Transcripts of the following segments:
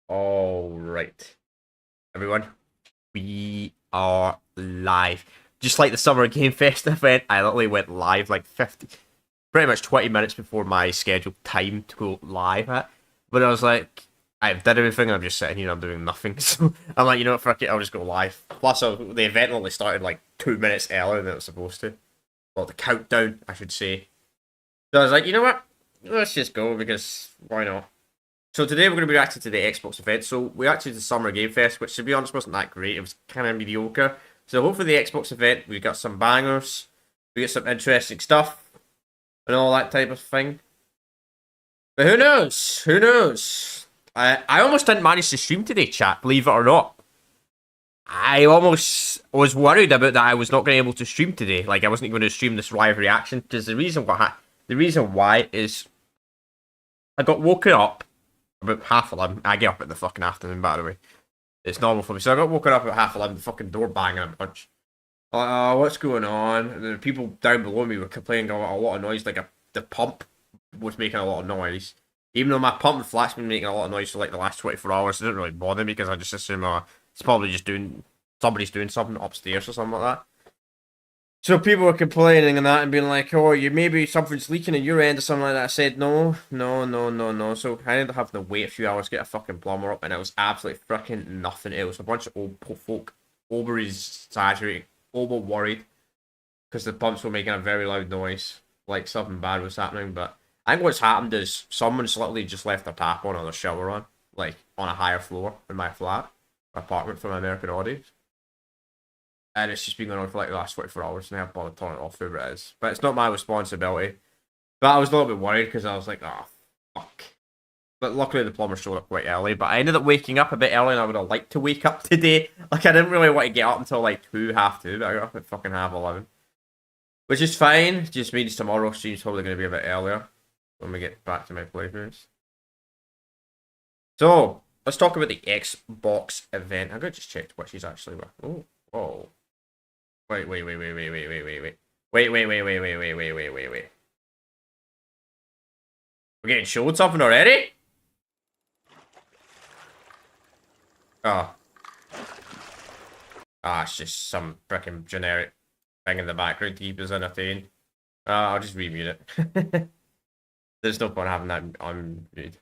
All right, everyone, we are live. Just like the Summer Game Fest event, I literally went live like 50, pretty much 20 minutes before my scheduled time to go live at. But I was like, I've done everything, and I'm just sitting here, I'm doing nothing. So I'm like, you know what, fuck it, I'll just go live. Plus, the event only started like 2 minutes earlier than it was supposed to. Well, the countdown, I should say. So I was like, you know what, let's just go because why not? So today we're going to be reacting to the Xbox event. So we actually did the Summer Game Fest, which to be honest wasn't that great. It was kind of mediocre. So hopefully the Xbox event, we got some bangers, we get some interesting stuff, and all that type of thing. But who knows? Who knows? I almost didn't manage to stream today, chat, believe it or not. I almost was worried about that I was not going to be able to stream today. Like I wasn't going to stream this live reaction because the reason why is I got woken up about 11:30. I get up in the fucking afternoon, by the way. It's normal for me. So I got woken up at 11:30, the fucking door banging a bunch. Oh, what's going on? And the people down below me were complaining about a lot of noise, like the pump was making a lot of noise. Even though my pump and flat's been making a lot of noise for like the last 24 hours, it didn't really bother me because I just assume it's probably just somebody's doing something upstairs or something like that. So people were complaining and that and being like, oh, you maybe something's leaking at your end or something like that. I said, no, no, no, no, no. So I ended up having to wait a few hours to get a fucking plumber up, and it was absolutely freaking nothing. It was a bunch of old folk over exaggerating, over worried because the pumps were making a very loud noise, like something bad was happening. But I think what's happened is someone's literally just left their tap on or their shower on, like on a higher floor in my flat, apartment for my American audience. And it's just been going on for like the last 24 hours, and I haven't bothered turning it off, whoever it is. But it's not my responsibility. But I was a little bit worried because I was like, oh, fuck. But luckily the plumber showed up quite early. But I ended up waking up a bit early, and I would have liked to wake up today. Like, I didn't really want to get up until like 2, half 2, but I got up at fucking half 11. Which is fine. It just means tomorrow stream's probably going to be a bit earlier when we get back to my playthroughs. So, let's talk about the Xbox event. I'm going to just check what she's actually with. Oh, whoa. Wait. Wait. We're getting showed something already? Oh. Ah, it's just some freaking generic thing in the background to keep us entertained. I'll just remute it. There's no point having that on mute.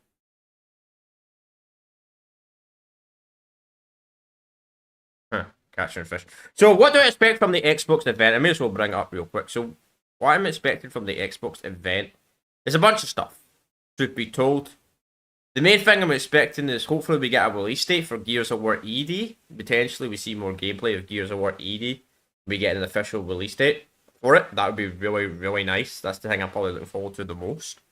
Huh. Catching fish. So, what do I expect from the Xbox event? I may as well bring it up real quick. So, what I'm expecting from the Xbox event is a bunch of stuff. Truth be told, the main thing I'm expecting is hopefully we get a release date for Gears of War ED. Potentially, we see more gameplay of Gears of War ED. We get an official release date for it. That would be really, really nice. That's the thing I'm probably looking forward to the most.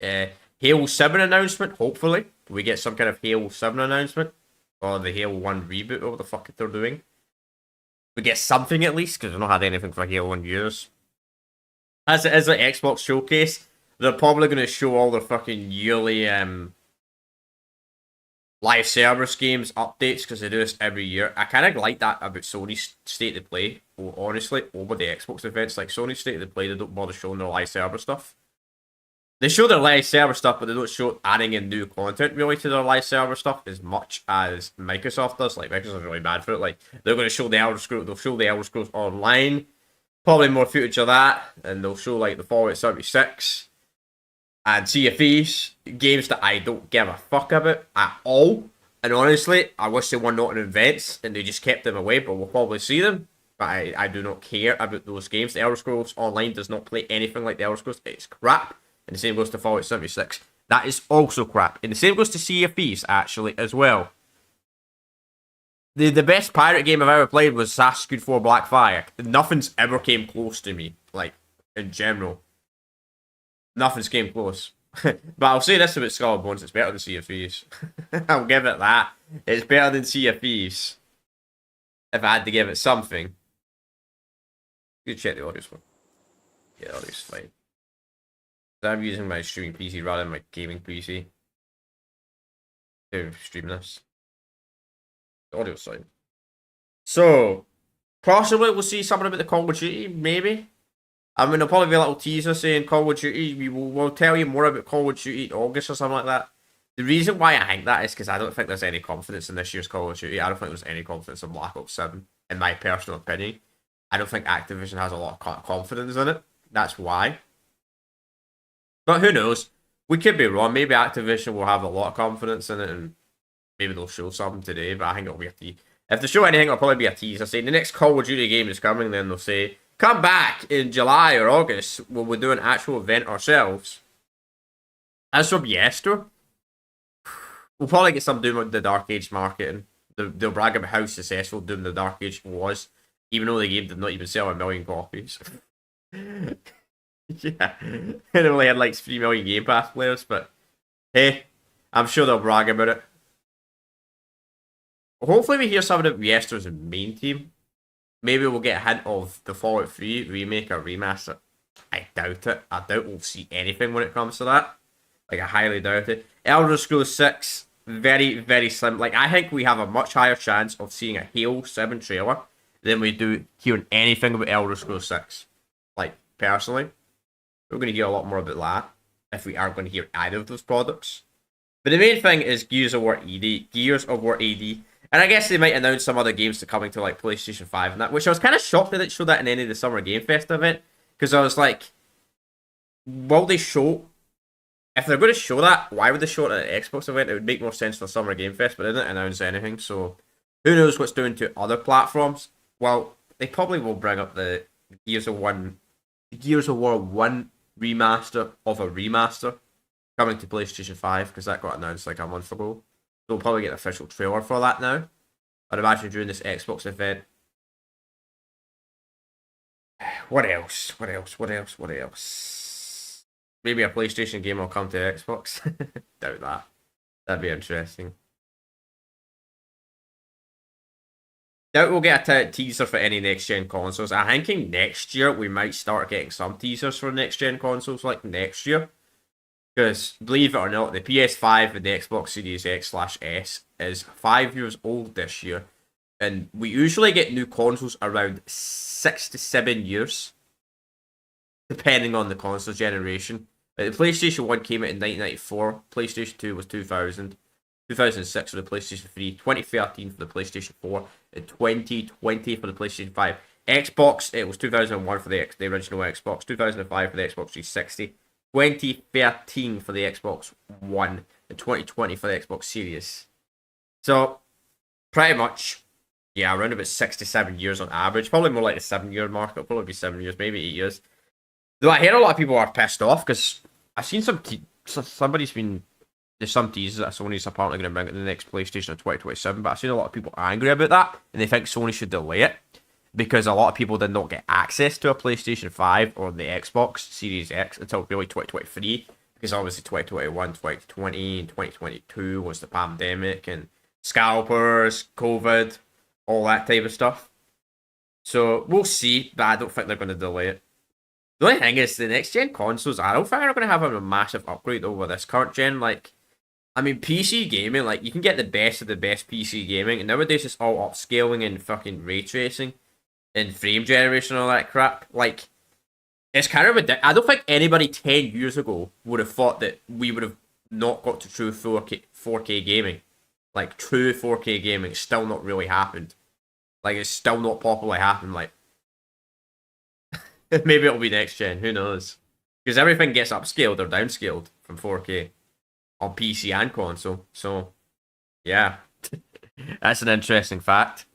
Halo 7 announcement, hopefully. We get some kind of Halo 7 announcement. Or the Halo 1 reboot, or what the fuck they're doing. We get something at least, because we've not had anything for Halo in years. As it is an Xbox showcase, they're probably going to show all their fucking yearly live service games updates, because they do this every year. I kind of like that about Sony's State of Play, honestly, over the Xbox events. Like, Sony's State of Play, they don't bother showing their live server stuff. They show their live server stuff, but they don't show adding in new content really to their live server stuff as much as Microsoft does. Like, Microsoft's really bad for it. Like, they're going to show the Elder Scrolls, they'll show the Elder Scrolls Online, probably more footage of that, and they'll show, like, the Fallout 76 and Sea of Thieves, games that I don't give a fuck about at all. And honestly, I wish they were not in events and they just kept them away, but we'll probably see them. But I do not care about those games. The Elder Scrolls Online does not play anything like the Elder Scrolls. It's crap. And the same goes to Fallout 76. That is also crap. And the same goes to Sea of Thieves, actually, as well. The best pirate game I've ever played was Assassin's Creed 4 Blackfire. Nothing's ever came close to me, like, in general. Nothing's came close. But I'll say this about Skull and Bones, it's better than Sea of Thieves. I'll give it that. It's better than Sea of Thieves. If I had to give it something. You check the audio one. Yeah, the audio's fine. I'm using my streaming PC rather than my gaming PC to stream this. The audio's fine. So, possibly we'll see something about the Call of Duty, maybe. I mean, there'll probably be a little teaser saying Call of Duty. We'll tell you more about Call of Duty in August or something like that. The reason why I think that is because I don't think there's any confidence in this year's Call of Duty. I don't think there's any confidence in Black Ops 7, in my personal opinion. I don't think Activision has a lot of confidence in it. That's why. But who knows? We could be wrong. Maybe Activision will have a lot of confidence in it, and maybe they'll show something today. But I think it'll be a tease. If they show anything, it'll probably be a tease. I say the next Call of Duty game is coming. Then they'll say, "Come back in July or August when we do an actual event ourselves." As for Biester, we'll probably get some Doom of the Dark Age marketing. They'll brag about how successful Doom the Dark Age was, even though the game did not even sell 1 million copies. Yeah, it only had like 3 million Game Pass players, but hey, I'm sure they'll brag about it. Hopefully, we hear something about Biester's main team. Maybe we'll get a hint of the Fallout 3 remake or remaster. I doubt it. I doubt we'll see anything when it comes to that. Like, I highly doubt it. Elder Scrolls 6, very, very slim. Like, I think we have a much higher chance of seeing a Halo 7 trailer than we do hearing anything about Elder Scrolls 6. Like, personally, we're going to hear a lot more about that if we aren't going to hear either of those products. But the main thing is Gears of War AD. Gears of War AD. And I guess they might announce some other games to coming to, like, PlayStation 5 and that, which I was kind of shocked that they showed that in any of the Summer Game Fest event. Because I was like, will they show... If they're going to show that, why would they show it at an Xbox event? It would make more sense for Summer Game Fest, but they didn't announce anything, so who knows what's doing to other platforms. Well, they probably will bring up the Gears of War 1 remaster of a remaster coming to PlayStation 5, because that got announced like a month ago. So we'll probably get an official trailer for that now. I'd imagine during this Xbox event. What else? Maybe a PlayStation game will come to Xbox. Doubt that. That'd be interesting. Doubt we'll get a teaser for any next-gen consoles. I'm thinking next year we might start getting some teasers for next-gen consoles, like next year. Because, believe it or not, the PS5 and the Xbox Series X/S is 5 years old this year. And we usually get new consoles around 6 to 7 years, depending on the console generation. Like the PlayStation 1 came out in 1994, PlayStation 2 was 2000, 2006 for the PlayStation 3, 2013 for the PlayStation 4, and 2020 for the PlayStation 5. Xbox, it was 2001 for the original Xbox, 2005 for the Xbox 360, 2013 for the Xbox One, and 2020 for the Xbox Series. So, pretty much, yeah, around about 6 to 7 years on average. Probably more like the 7-year mark. It'll probably be 7 years, maybe 8 years. Though I hear a lot of people are pissed off because I've seen somebody's been... There's some teasers that Sony's apparently going to bring it to the next PlayStation in 2027, but I've seen a lot of people angry about that, and they think Sony should delay it because a lot of people did not get access to a PlayStation 5 or the Xbox Series X until really 2023, because obviously 2021, 2020, and 2022 was the pandemic, and scalpers, COVID, all that type of stuff. So we'll see, but I don't think they're going to delay it. The only thing is, the next gen consoles, I don't think are going to have a massive upgrade over this current gen. Like, I mean, PC gaming, like, you can get the best of the best PC gaming, and nowadays it's all upscaling and fucking ray tracing and frame generation and all that crap. Like, it's kind of ridiculous. I don't think anybody 10 years ago would have thought that we would have not got to true 4K gaming. Like, true 4K gaming still not really happened. Like, it's still not properly happened. Like, maybe it'll be next gen, who knows? Because everything gets upscaled or downscaled from 4K on PC and console. So, yeah. That's an interesting fact.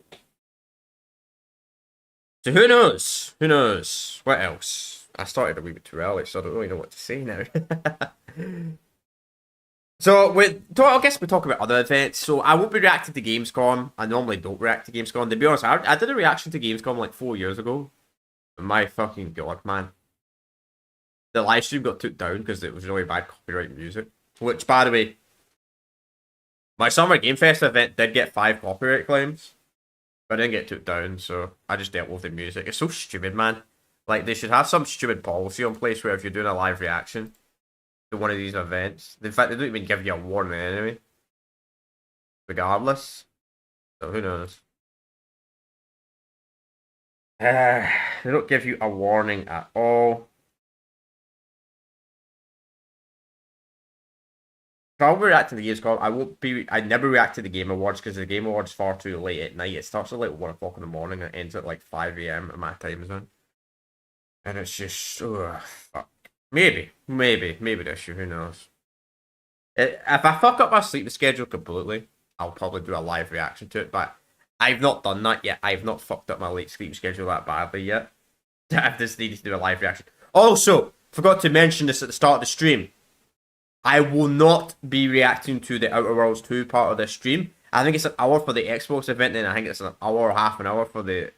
So who knows? Who knows? What else? I started a wee bit too early, so I don't really know what to say now. So, I guess we talk about other events. So, I won't be reacting to Gamescom. I normally don't react to Gamescom. To be honest, I did a reaction to Gamescom like 4 years ago. My fucking god, man. The live stream got took down because it was really bad copyright music. Which, by the way, my Summer Game Fest event did get 5 copyright claims. But I didn't get took down, so I just dealt with the music. It's so stupid, man. Like, they should have some stupid policy in place where if you're doing a live reaction to one of these events, in fact, they don't even give you a warning anyway. Regardless. So, who knows? They don't give you a warning at all. I'll be reacting to the Games Club. I won't be. I never react to the Game Awards because the Game Awards far too late at night. It starts at like 1 o'clock in the morning and it ends at like 5 a.m. at my time zone. And it's just, fuck. Maybe this year. Who knows? If I fuck up my sleep schedule completely, I'll probably do a live reaction to it. But I've not done that yet. I've not fucked up my late sleep schedule that badly yet. I've just needed to do a live reaction. Also, forgot to mention this at the start of the stream. I will not be reacting to the Outer Worlds 2 part of this stream. I think it's an hour for the Xbox event, and I think it's an hour or half an hour for the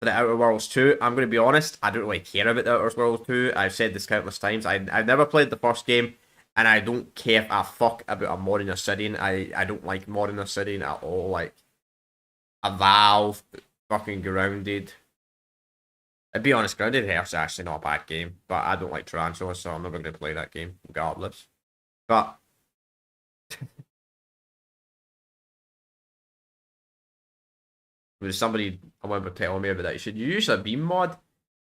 Outer Worlds 2. I'm going to be honest, I don't really care about the Outer Worlds 2. I've said this countless times. I've never played the first game, and I don't care if I fuck about a mod in Obsidian. I don't like mod in Obsidian at all. Like, a Valve, fucking Grounded. I'd be honest, Grounded Earth's actually not a bad game, but I don't like Tarantulas, so I'm never going to play that game, regardless. But there's somebody I remember telling me about that. You should use a beam mod.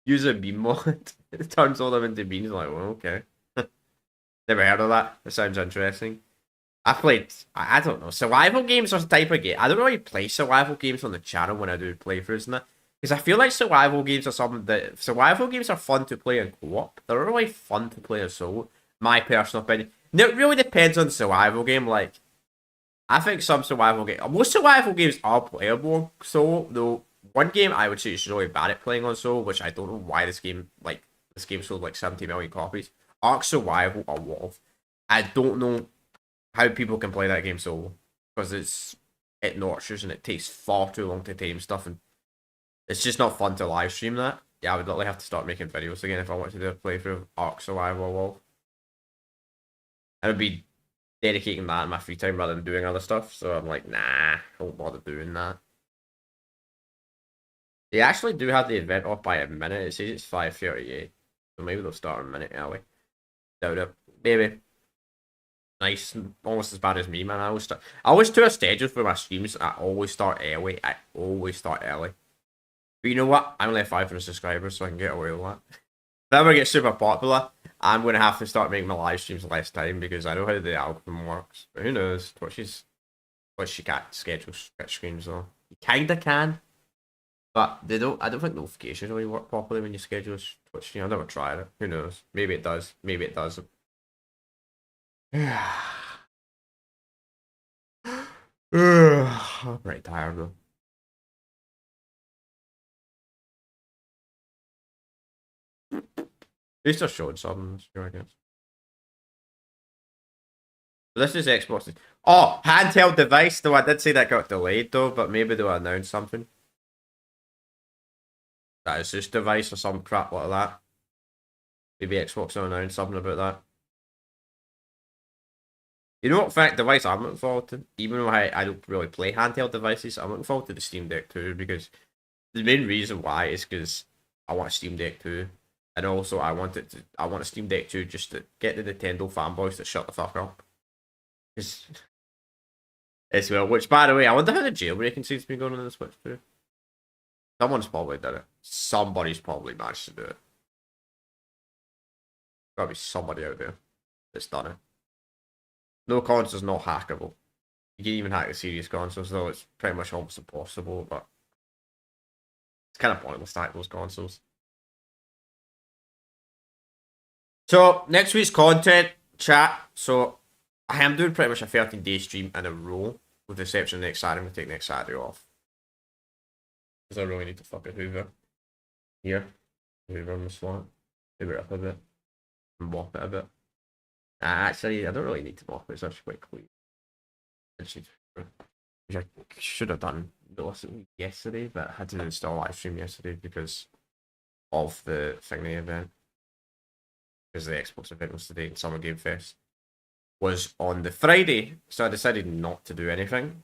Use a beam mod. It turns all them into beams. I'm like, well, okay. Never heard of that. That sounds interesting. I played, I don't know, survival games are the type of game. I don't really play survival games on the channel when I do playthroughs and that. Because I feel like survival games are something that, survival games are fun to play in co-op. They're really fun to play in solo. My personal opinion. And it really depends on the survival game. Like, I think some survival games, most survival games are playable solo, though one game I would say is really bad at playing on solo, which I don't know why this game sold like 70 million copies. Ark Survival Evolved. I don't know how people can play that game solo, because it notches and it takes far too long to tame stuff, and it's just not fun to live stream that. Yeah, I would literally have to start making videos again if I wanted to do a playthrough of Ark Survival Evolved. I would be dedicating that in my free time rather than doing other stuff, so I'm like, nah, I won't bother doing that. They actually do have the event off by a minute. It says it's 5:38, so maybe they'll start a minute early. Doubt it. Maybe. Nice, almost as bad as me, man. I always do a schedule for my streams. I always start early. But you know what? I'm only at 500 subscribers, so I can get away with that. If I ever get super popular, I'm going to have to start making my live streams less time, because I know how the algorithm works. But who knows? Twitch you can't schedule Twitch streams though. You kinda can, but they don't. I don't think notifications really work properly when you schedule Twitch stream. I've never tried it. Who knows? Maybe it does. Maybe it doesn't. I'm pretty tired though. At least they're showing something, sure, I guess. This is Xbox. Oh, handheld device, though I did say that got delayed though, but maybe they'll announce something. That is this device or some crap like that. Maybe Xbox will announce something about that. You know what fact device I'm looking forward to? Even though I don't really play handheld devices, I'm looking forward to the Steam Deck 2, because the main reason why is because I want a Steam Deck 2. And also I want a Steam Deck 2 just to get the Nintendo fanboys to shut the fuck up. As well, which by the way, I wonder how the jailbreaking seems to be going on the Switch 2. Someone's probably done it. Somebody's probably managed to do it. Gotta be somebody out there that's done it. No console's not hackable. You can even hack the Series consoles, though it's pretty much almost impossible, but it's kind of pointless to hack those consoles. So, next week's content, chat. So, I am doing pretty much a 13-day stream in a row, with the exception of next Saturday. I'm going to take next Saturday off. Because I really need to fucking hoover. Here. Hoover on the slot. Hoover it up a bit. And mop it a bit. Actually, I don't really need to mop it. It's actually quite clean. Which I should have done yesterday, but I had to install live stream yesterday because of the thingy event. Because the Xbox event was today and Summer Game Fest was on the Friday, so I decided not to do anything.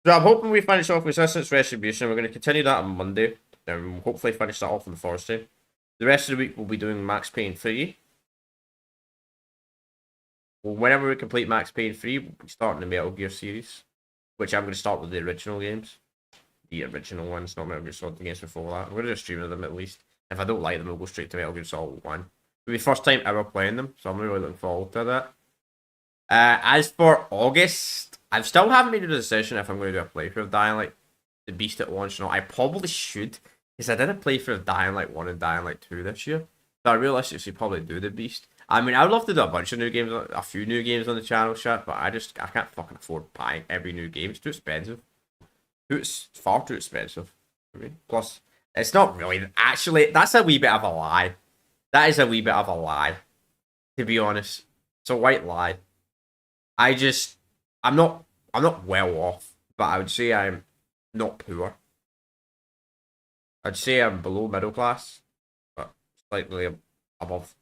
So I'm hoping we finish off Resistance Retribution. We're going to continue that on Monday, and we'll hopefully finish that off on Thursday. The rest of the week we'll be doing Max Payne 3. Well, whenever we complete Max Payne 3, we'll be starting the Metal Gear series, which I'm going to start with the original games. the original ones, not Metal Gear Solid games before that. I'm going to do a stream of them at least. If I don't like them, I'll go straight to Metal Gear Solid 1. It'll be the first time ever playing them, so I'm really looking forward to that. As for August, I still haven't made a decision if I'm going to do a playthrough of Dying Light, the Beast at launch or not. I probably should, because I did a playthrough of Dying Light 1 and Dying Light 2 this year. So I realistically should probably do the Beast. I mean, I would love to do a bunch of new games, a few new games on the channel, chat, but I can't fucking afford buying every new game. It's too expensive. It's far too expensive. I mean, plus, it's not really, actually, that's a wee bit of a lie. That is a wee bit of a lie, to be honest. It's a white lie. I'm not well off, but I would say I'm not poor. I'd say I'm below middle class, but slightly above.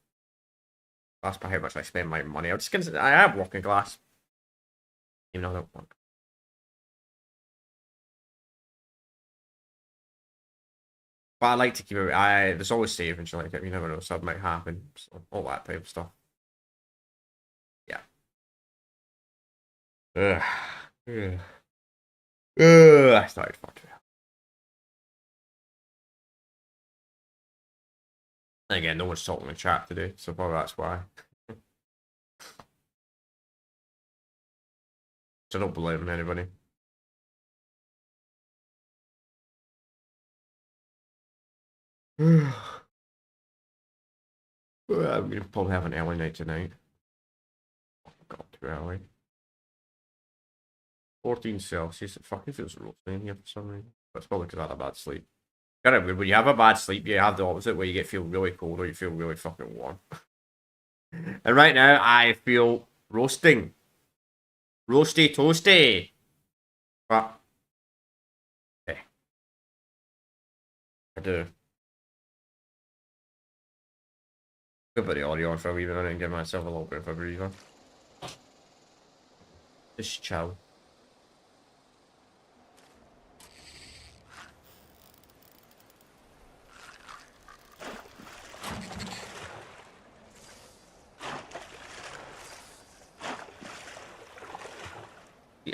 That's by how much I spend my money. I would just consider I am working class, even though I don't work. But I like to keep it. There's always save and shit like that. You never know, something might happen. So, all that type of stuff. Yeah. Ugh. Ugh. I started fucking. Again, no one's talking in chat today, so probably that's why. So don't blame anybody. I'm gonna probably have an early night tonight. Got too early. 14 Celsius. It fucking feels roasting here for some reason. But it's probably because I had a bad sleep. Kind of weird. When you have a bad sleep, you have the opposite where you feel really cold or you feel really fucking warm. And right now, I feel roasting. Roasty toasty. But, yeah, I do. Good bit of audio on for a wee bit and give myself a little bit of a breather. Just chill.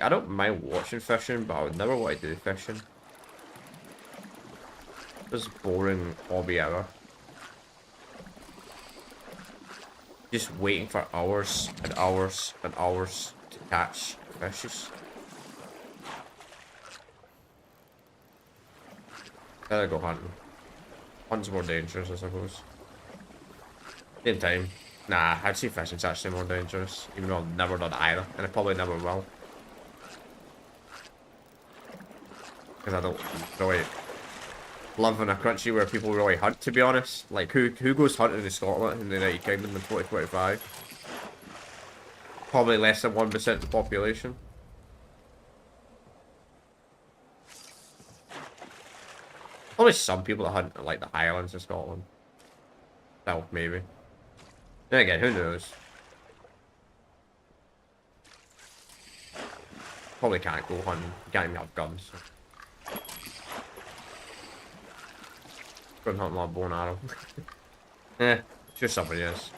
I don't mind watching fishing, but I would never want to do fishing. It's boring hobby ever. Just waiting for hours and hours and hours to catch fishes. Gotta go hunting. Hunting's more dangerous, I suppose. Same time. Nah, I'd say fishing's actually more dangerous. Even though I've never done either, and I probably never will. Because I don't really live in a country where people really hunt, to be honest. Like, who goes hunting in Scotland in the United Kingdom in 2025? Probably less than 1% of the population. Probably some people that hunt in, like, the Highlands of Scotland. Well, maybe. Then again, who knows? Probably can't go hunting. You can't even have guns. So. Couldn't hunt my bow and arrow. Sure somebody is.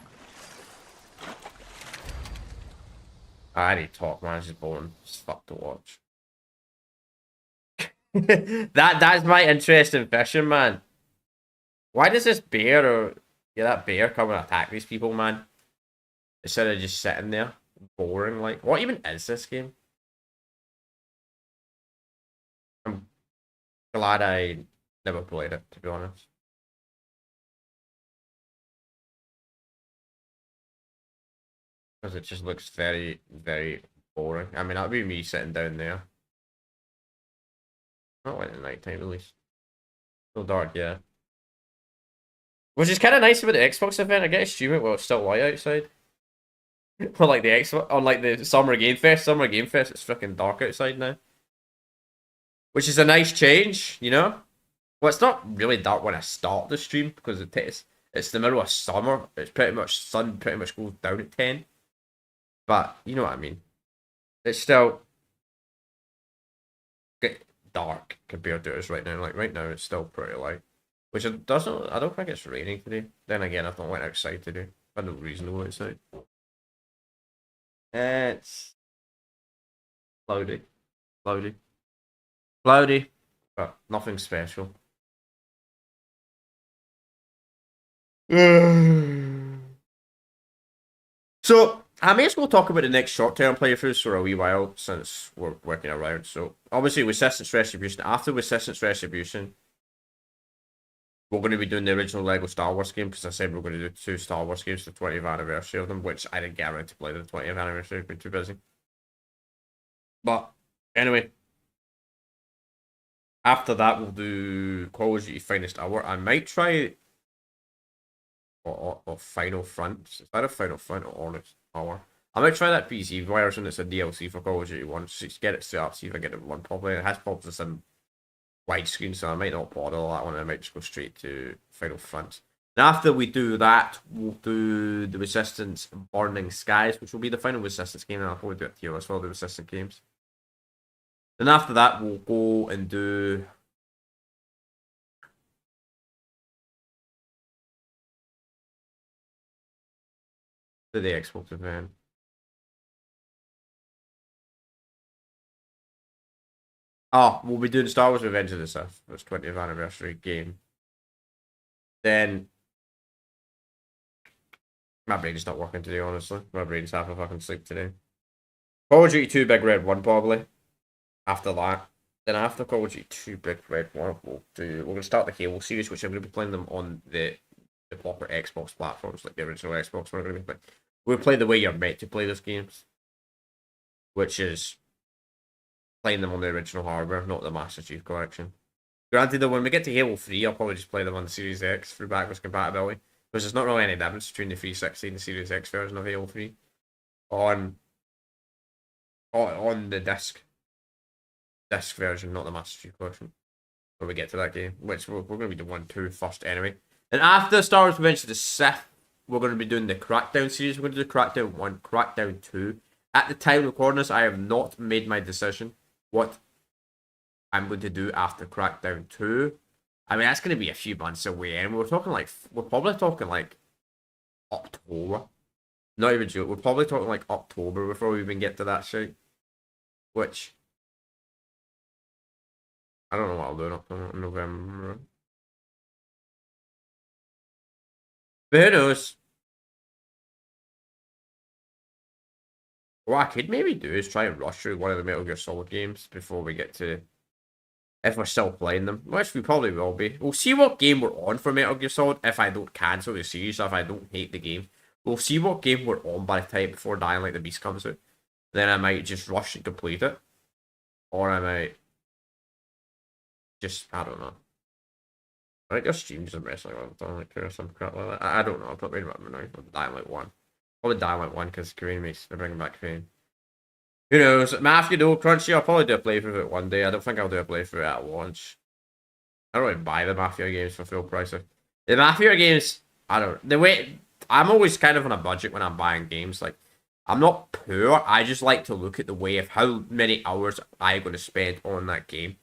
I need to talk, man. It's just boring. It's fuck to watch. That's my interest in fishing, man. Why does this bear or that bear come and attack these people, man? Instead of just sitting there, boring. Like, what even is this game? I'm glad I never played it, to be honest. Because it just looks very, very boring. I mean, that'd be me sitting down there. Not like at night time, at least. Still dark, yeah. Which is kind of nice about the Xbox event. I get to stream it while it's still light outside. Unlike the Xbox, unlike the Summer Game Fest. Summer Game Fest, it's freaking dark outside now. Which is a nice change, you know? Well, it's not really dark when I start the stream because it's the middle of summer. It's pretty much sun pretty much goes down at 10. But you know what I mean. It's still dark compared to us right now. Like right now, it's still pretty light. Which it doesn't. I don't think it's raining today. Then again, I've not went outside today. I had no reason to go outside. It's cloudy, cloudy, cloudy. but nothing special. So, I may as well talk about the next short-term playthroughs for a wee while, since we're working around. So, obviously, Resistance Retribution. After Resistance Retribution, we're going to be doing the original Lego Star Wars game, because I said we're going to do 2 Star Wars games, the 20th anniversary of them, which I didn't get around to play the 20th anniversary, I've been too busy. But, anyway, after that, we'll do Call of Duty Finest Hour. I might try or Final Front. Is that a Final Front or Honest Hour? I might try that PC version. It's a DLC for Call of Duty 1. Just get it set up, see if I get it run properly. It has problems with some widescreen, so I might not bother all that one. I might just go straight to Final Front. And after we do that, we'll do the Resistance Burning Skies, which will be the final Resistance game, and I'll probably do it here as well, the Resistance games. Then after that, we'll go and do the Xbox event. Oh, we'll be doing Star Wars Revenge of the Sith. It's 20th anniversary game. Then my brain's not working today, honestly. My brain's half a fucking sleep today. Call of Duty 2 Big Red 1 probably. After that. Then after Call of Duty 2 Big Red 1, we're gonna start the Halo series, which I'm gonna be playing them on the proper Xbox platforms, like the original Xbox. We're gonna be playing. We'll play the way you're meant to play those games. Which is playing them on the original hardware, not the Master Chief Collection. Granted, though, when we get to Halo 3, I'll probably just play them on the Series X through backwards compatibility. Because there's not really any difference between the 360 and the Series X version of Halo 3 on the disc version, not the Master Chief Collection. When we get to that game, which we're going to be doing 1-2 first anyway. And after Star Wars Revenge of the Sith, we're going to be doing the Crackdown series. We're going to do Crackdown 1, Crackdown 2. At the time of recording this, I have not made my decision what I'm going to do after Crackdown 2. I mean, that's going to be a few months away, and we're probably talking like October. Not even June. We're probably talking like October before we even get to that shit. Which I don't know what I'll do in November. But who knows? What I could maybe do is try and rush through one of the Metal Gear Solid games before we get to, if we're still playing them, which we probably will be. We'll see what game we're on for Metal Gear Solid if I don't cancel the series, if I don't hate the game. We'll see what game we're on by the time before Dying Like the Beast comes out. Then I might just rush and complete it. Or I might just, I don't know. I think your streams are wrestling all the time, or some crap like that. I don't know, I'm not really about now. Dying Light 1. Probably Dying Light 1 because Korean makes, they're bringing back Korean. Who knows? Mafia though, Crunchy, I'll probably do a playthrough of it one day. I don't think I'll do a playthrough at launch. I don't really buy the Mafia games for full price. The Mafia games, I don't. The way I'm always kind of on a budget when I'm buying games. Like, I'm not poor. I just like to look at the way of how many hours I'm going to spend on that game.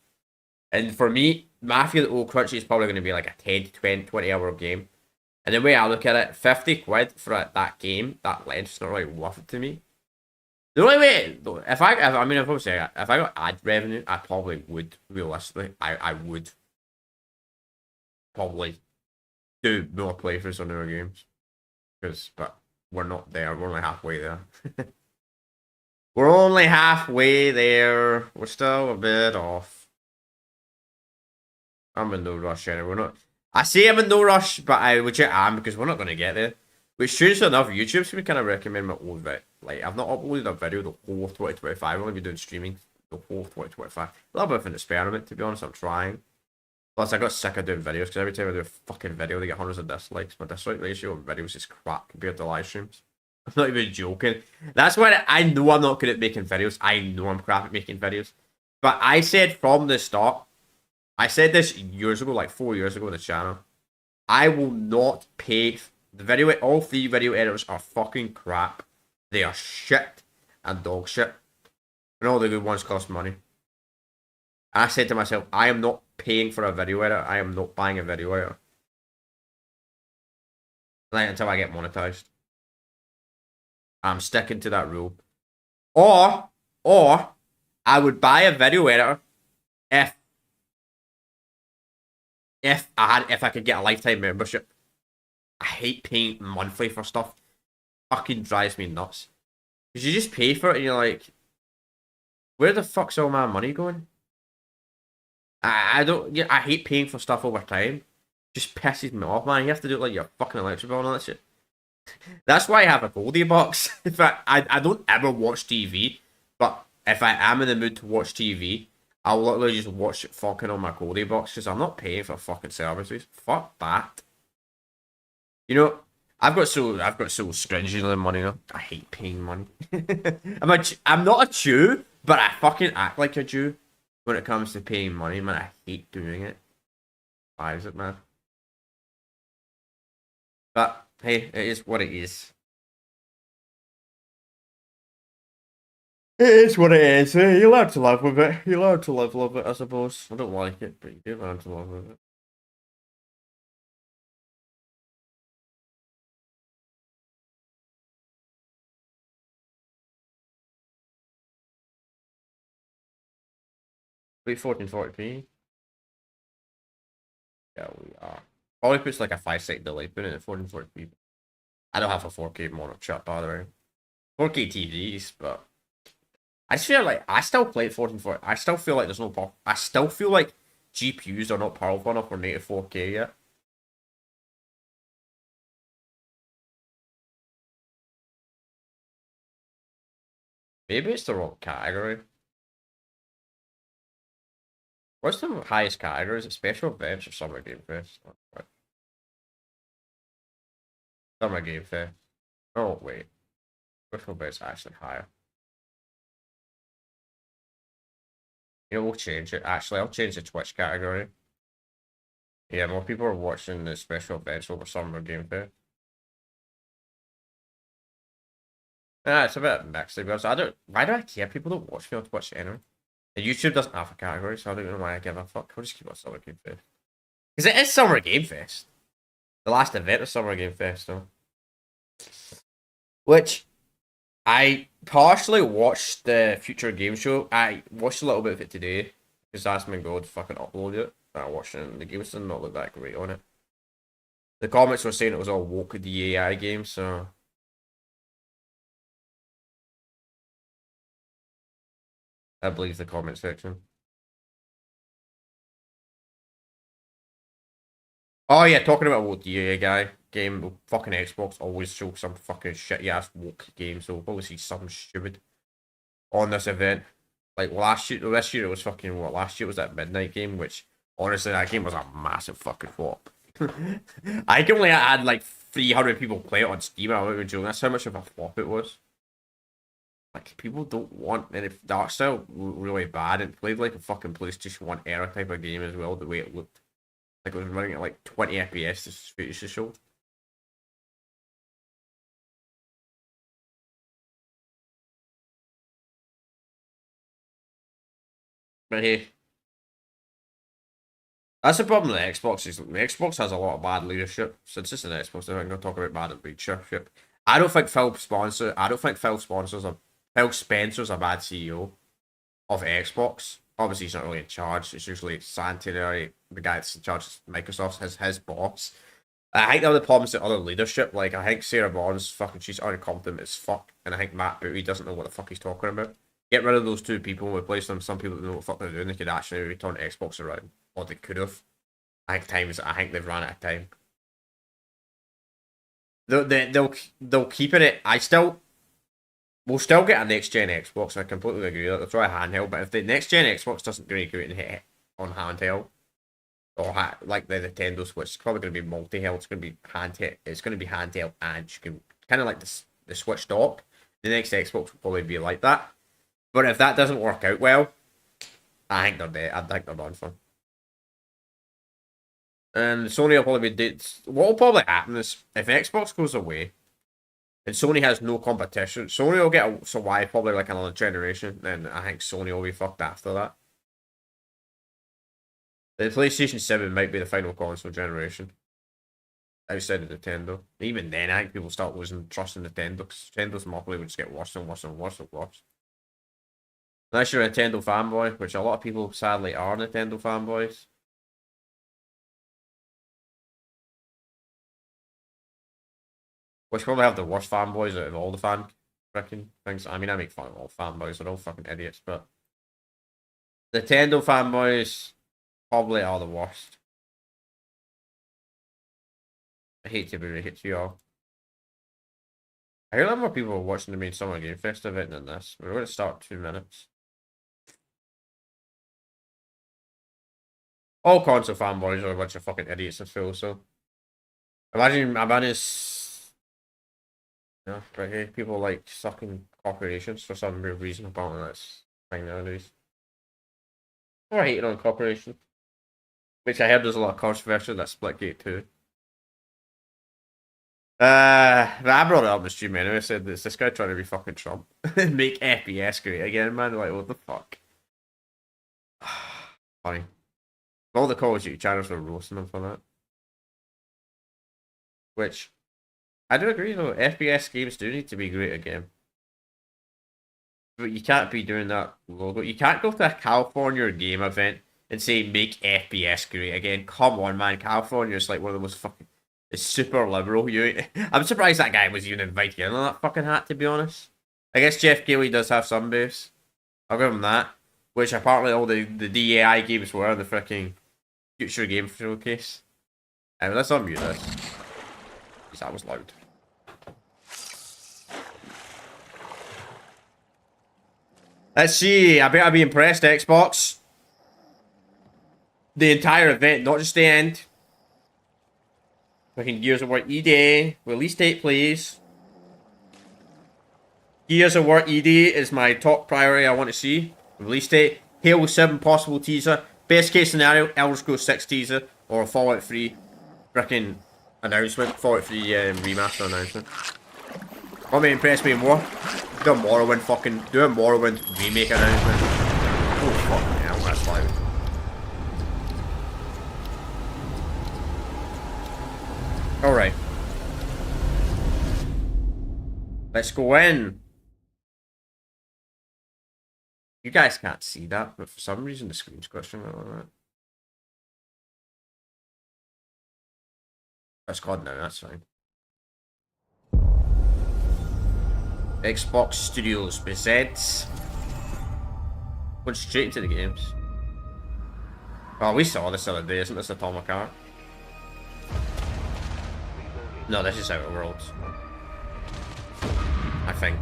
And for me, Mafia the Old Crunchy is probably going to be like a 10 to 20 hour game. And the way I look at it, 50 quid for that game, that length, is not really worth it to me. The only way, though, if I got ad revenue, I probably would, realistically, I would probably do more playthroughs on newer games. But we're not there, we're only halfway there. We're only halfway there, we're still a bit off. I'm in no rush anyway, we're not. I say I'm in no rush, but which I am, because we're not going to get there. Which, strangely enough, YouTube's been kind of recommend my old vid. Like, I've not uploaded a video the whole of 2025. I've only been doing streaming the whole of 2025. A little bit of an experiment, to be honest. I'm trying. Plus, I got sick of doing videos, because every time I do a fucking video, they get hundreds of dislikes. My dislike ratio on videos is crap compared to live streams. I'm not even joking. That's why I know I'm not good at making videos. I know I'm crap at making videos. But I said from the start, I said this years ago, like 4 years ago on the channel, I will not pay. All 3 video editors are fucking crap. They are shit and dog shit. And all the good ones cost money. I said to myself, I am not paying for a video editor. I am not buying a video editor. Like, until I get monetized. I'm sticking to that rule. Or I would buy a video editor if if I could get a lifetime membership. I hate paying monthly for stuff. Fucking drives me nuts. Because you just pay for it and you're like, where the fuck's all my money going? I don't. Yeah, I hate paying for stuff over time. Just pisses me off, man. You have to do it like your fucking electric bill and all that shit. That's why I have a Goldie box. If I don't ever watch TV, but if I am in the mood to watch TV, I'll literally just watch it fucking on my Goldie box because I'm not paying for fucking services. Fuck that. You know, I've got so stringent on money now. I hate paying money. I'm not a Jew, but I fucking act like a Jew when it comes to paying money, man. I hate doing it. Why is it, man? But hey, it is what it is. It is what it is. You learn to live with it. You learn to live with it, I suppose. I don't like it, but you do learn to live with it. Wait, 1440p? Yeah, we are. Probably puts like a 5-second delay, put it at 1440p. I don't have a 4K monitor chip, by the way. 4K TVs, but I just feel like I still play at 1440. I still feel like there's no pop. I still feel like GPUs are not powerful enough for native 4K yet. Maybe it's the wrong category. What's the highest category? Is it special events or Summer Game Fest? Summer Game Fest. Oh wait, special events actually higher. You know, we'll change it. Actually, I'll change the Twitch category. Yeah, more people are watching the special events over Summer Game Fest. It's a bit mixed because I don't. Why do I care? People don't watch me on Twitch anyway. And YouTube doesn't have a category, so I don't know why I give a fuck. I'll just keep it Summer Game Fest. Because it is Summer Game Fest. The last event of Summer Game Fest, though. Which I partially watched the Future Game Show. I watched a little bit of it today because Asmongold fucking uploaded it. I watched it and the games did not look that great on it. The comments were saying it was all woke the AI game, so I believe the comment section. Oh yeah, talking about woke the AI guy game, fucking Xbox always show some fucking shitty ass woke game, so we'll probably see something stupid on this event. Like this year it was fucking what? Last year was that Midnight game, which honestly that game was a massive fucking flop. I can only had like 300 people play it on Steam. I'm not even joking. That's how much of a flop it was. Like people don't want, and if the art style really bad, it played like a fucking PlayStation 1 era type of game as well. The way it looked, like it was running at like 20 FPS. This footage showed. But hey, that's the problem with the Xbox. Is the Xbox has a lot of bad leadership. Since it's an Xbox, I'm going to talk about bad leadership. I don't think Phil Sponsor. I don't think Phil Spencer's a bad CEO of Xbox. Obviously, he's not really in charge. It's usually Santinari, the guy that's in charge of Microsoft, his boss. I think the other problems with other leadership. Like I think Sarah Barnes, fucking, she's incompetent as fuck, and I think Matt Booty doesn't know what the fuck he's talking about. Get rid of those two people and replace them with some people that know what the fuck they're doing. They could actually turn Xbox around, or they could have. I think they've run out of time. They'll keep it. We'll still get a next gen Xbox. I completely agree. They'll try a handheld, but if the next gen Xbox doesn't really go and hit on handheld or like the Nintendo Switch, it's probably going to be multi-held. It's going to be handheld. It's going to be handheld, and you can kind of like the Switch dock. The next Xbox will probably be like that. But if that doesn't work out well, I think they're dead. I think they're done for. And Sony will probably be. What will probably happen is if Xbox goes away and Sony has no competition, Sony will get a survive probably like another generation. Then I think Sony will be fucked after that. The PlayStation 7 might be the final console generation outside of Nintendo. Even then, I think people start losing trust in Nintendo because Nintendo's monopoly would just get worse and worse and worse and worse. Unless you're a Nintendo fanboy, which a lot of people sadly are Nintendo fanboys. Which probably have the worst fanboys out of all the fan freaking things. I mean, I make fun of all fanboys, they're all fucking idiots, but the Nintendo fanboys probably are the worst. I hate to break it to you all. I hear a lot more people are watching the main Summer Game Fest event than this. We're going to start 2 minutes. All console fanboys are a bunch of fucking idiots and fools, so. Imagine yeah, right here. People like sucking corporations for some weird reason. Apparently that's thing nowadays. Or hating on corporations. Which I heard there's a lot of controversy that Splitgate too. But I brought it up in the stream anyway. I said this guy trying to be fucking Trump. Make FPS great again, man. Like, what the fuck? Funny. All the Call of Duty channels were roasting him for that. Which, I do agree though, FPS games do need to be great again. But you can't be doing that logo. You can't go to a California game event and say, make FPS great again. Come on, man. California is like one of the most fucking... It's super liberal. I'm surprised that guy was even invited in on that fucking hat, to be honest. I guess Jeff Keighley does have some base. I'll give him that. Which apparently all the DAI games were in the freaking future game showcase. Let's unmute this. Because that was loud. Let's see. I better be impressed, Xbox. The entire event, not just the end. Fucking Gears of War ED. Release date, please. Gears of War ED is my top priority I want to see. Release date. Halo 7 possible teaser. Best case scenario, Elder Scrolls 6 teaser. Or a Fallout 3 freaking announcement. Fallout 3 remaster announcement. Want me to impress me more? Do a Morrowind remake announcement. Oh fuck, yeah, that's loud. Alright. Let's go in. You guys can't see that, but for some reason the screen's glitching like that. That's gone now, that's fine. Xbox Studios presents. Went straight into the games. Oh, we saw this the other day, isn't this Atomic Heart? No, this is Outer Worlds. I think.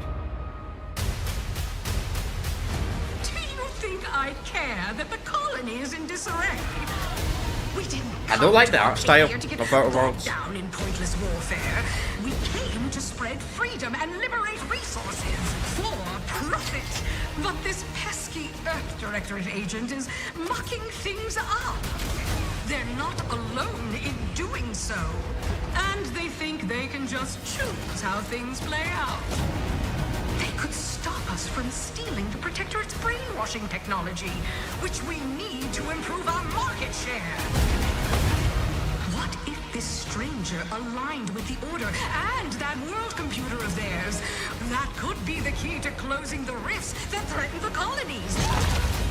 Do you think I care that the colony is in disarray? We didn't. I don't like the art style of Outer Worlds. Down in pointless warfare. We came to spread freedom and liberate resources for profit. But this pesky Earth Directorate agent is mucking things up. They're not alone in doing so. And they think they can just choose how things play out. They could stop us from stealing the Protectorate's brainwashing technology, which we need to improve our market share. What if this stranger aligned with the Order and that world computer of theirs? That could be the key to closing the rifts that threaten the colonies.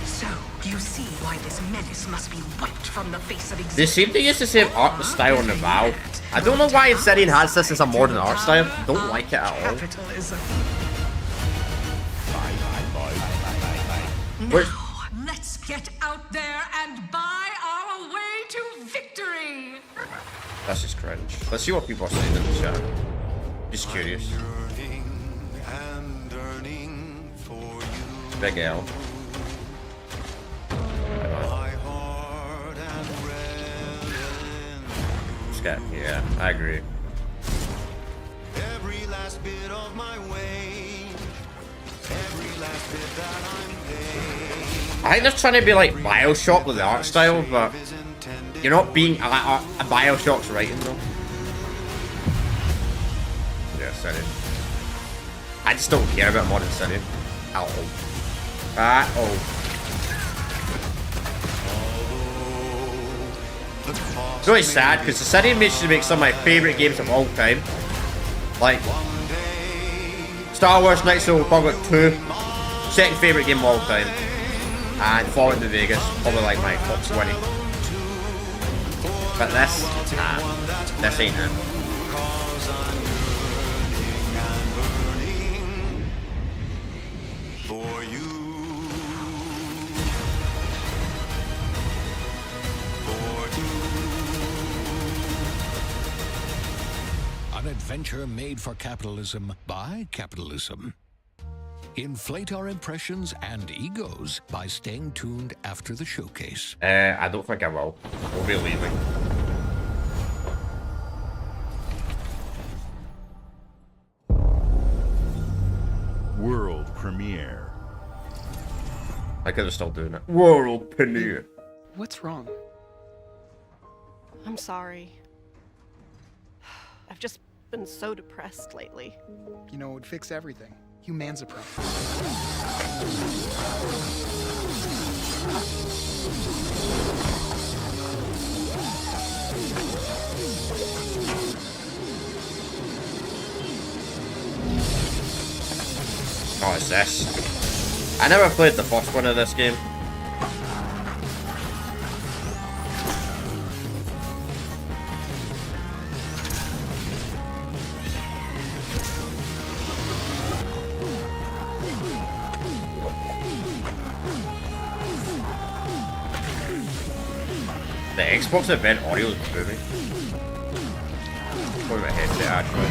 So, you see why this menace must be wiped from the face of existence. They seem to use the same art style in the WoW. I don't know why Obsidian has this as a modern art style. Don't like it at all. Capitalism. Now, let's get out there and buy our way to victory. that's just cringe. Let's see what people are saying in the chat. Just curious. Big L. Yeah, I agree. Every last bit of my way, every last bit that I'm paid. I think they're trying to be like Bioshock with the art style, but you're not being a Bioshock's writing though. Yeah, sorry. I just don't care about Modern City at all. At all. It's really sad because the city managed to make some of my favourite games of all time. Like Star Wars Knights of the Republic 2, second favourite game of all time. And Fallout New Vegas, probably like my top 20. But this, nah, this ain't it. for you. For two. An adventure made for capitalism by capitalism. Inflate our impressions and egos by staying tuned after the showcase. I don't think I will. We'll be leaving. World premiere. I could have still doing it. World premiere. What's wrong? I'm sorry. I've just been so depressed lately. You know, it would fix everything. Humanzapro. Oh, it's this. I never played the first one of this game. The Xbox event audio is booming. Probably my headset actually.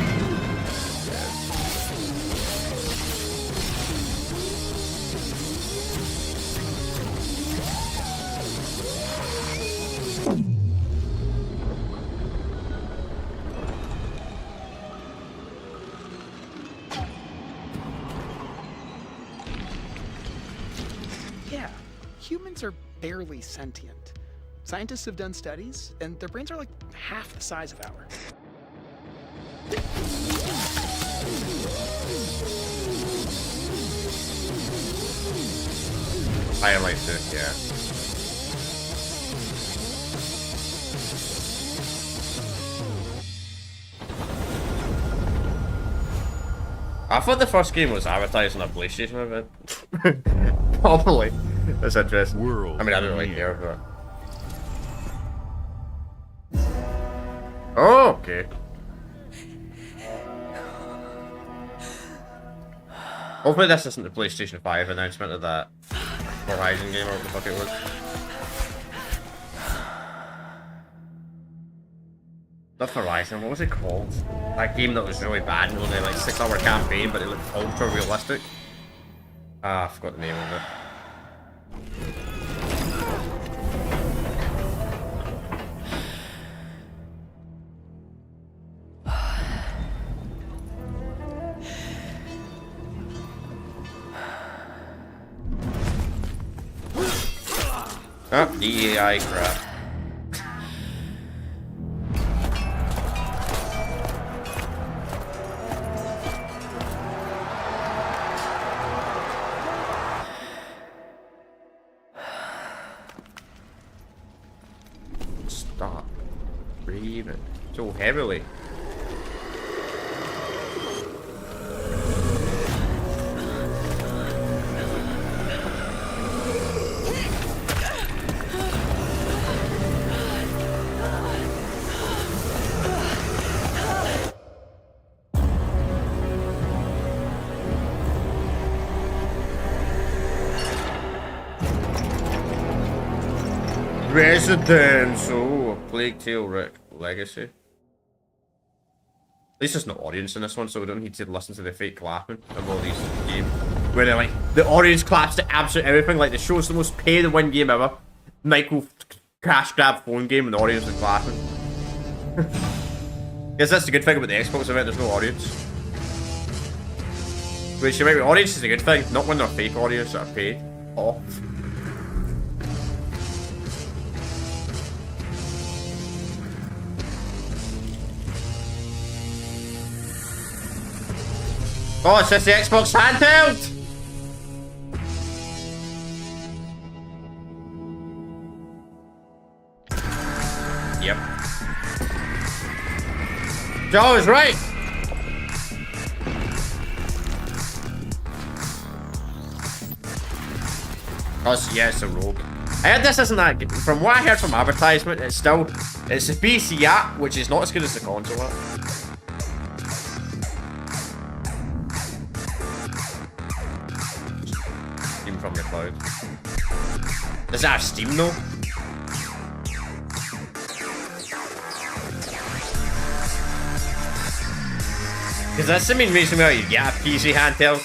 Yeah, humans are barely sentient. Scientists have done studies, and their brains are like half the size of ours. I like this, yeah. I thought the first game was advertising a PlayStation event. Probably. That's interesting. World I mean, I don't really premiere. care, but... Oh, okay. Hopefully this isn't the PlayStation 5 announcement of that Horizon game or what the fuck it was. Not Horizon, what was it called? That game that was really bad and only like 6-hour campaign, but it looked ultra realistic. Ah, I forgot the name of it. Oh, DEI crap. Stop breathing so heavily. Residence! Oh, Plague Tale Rick Legacy. At least there's no audience in this one, so we don't need to listen to the fake clapping of all these games. Where they're like, the audience claps to absolutely everything, like the show's the most pay-to-win game ever. Michael cash grab phone game and the audience is clapping. Guess that's the good thing about the Xbox event, there's no audience. Which, you might be, audience is a good thing, not when they're fake audience that are paid off. Oh, it's just the Xbox handheld! Yep. Joe is right! Oh, yeah, it's a Rogue. I heard this isn't that good. From what I heard from advertisement, it's a PC app, which is not as good as the console app. Cloud. Does it have Steam though? Because that's the main reason why you get a PC handheld.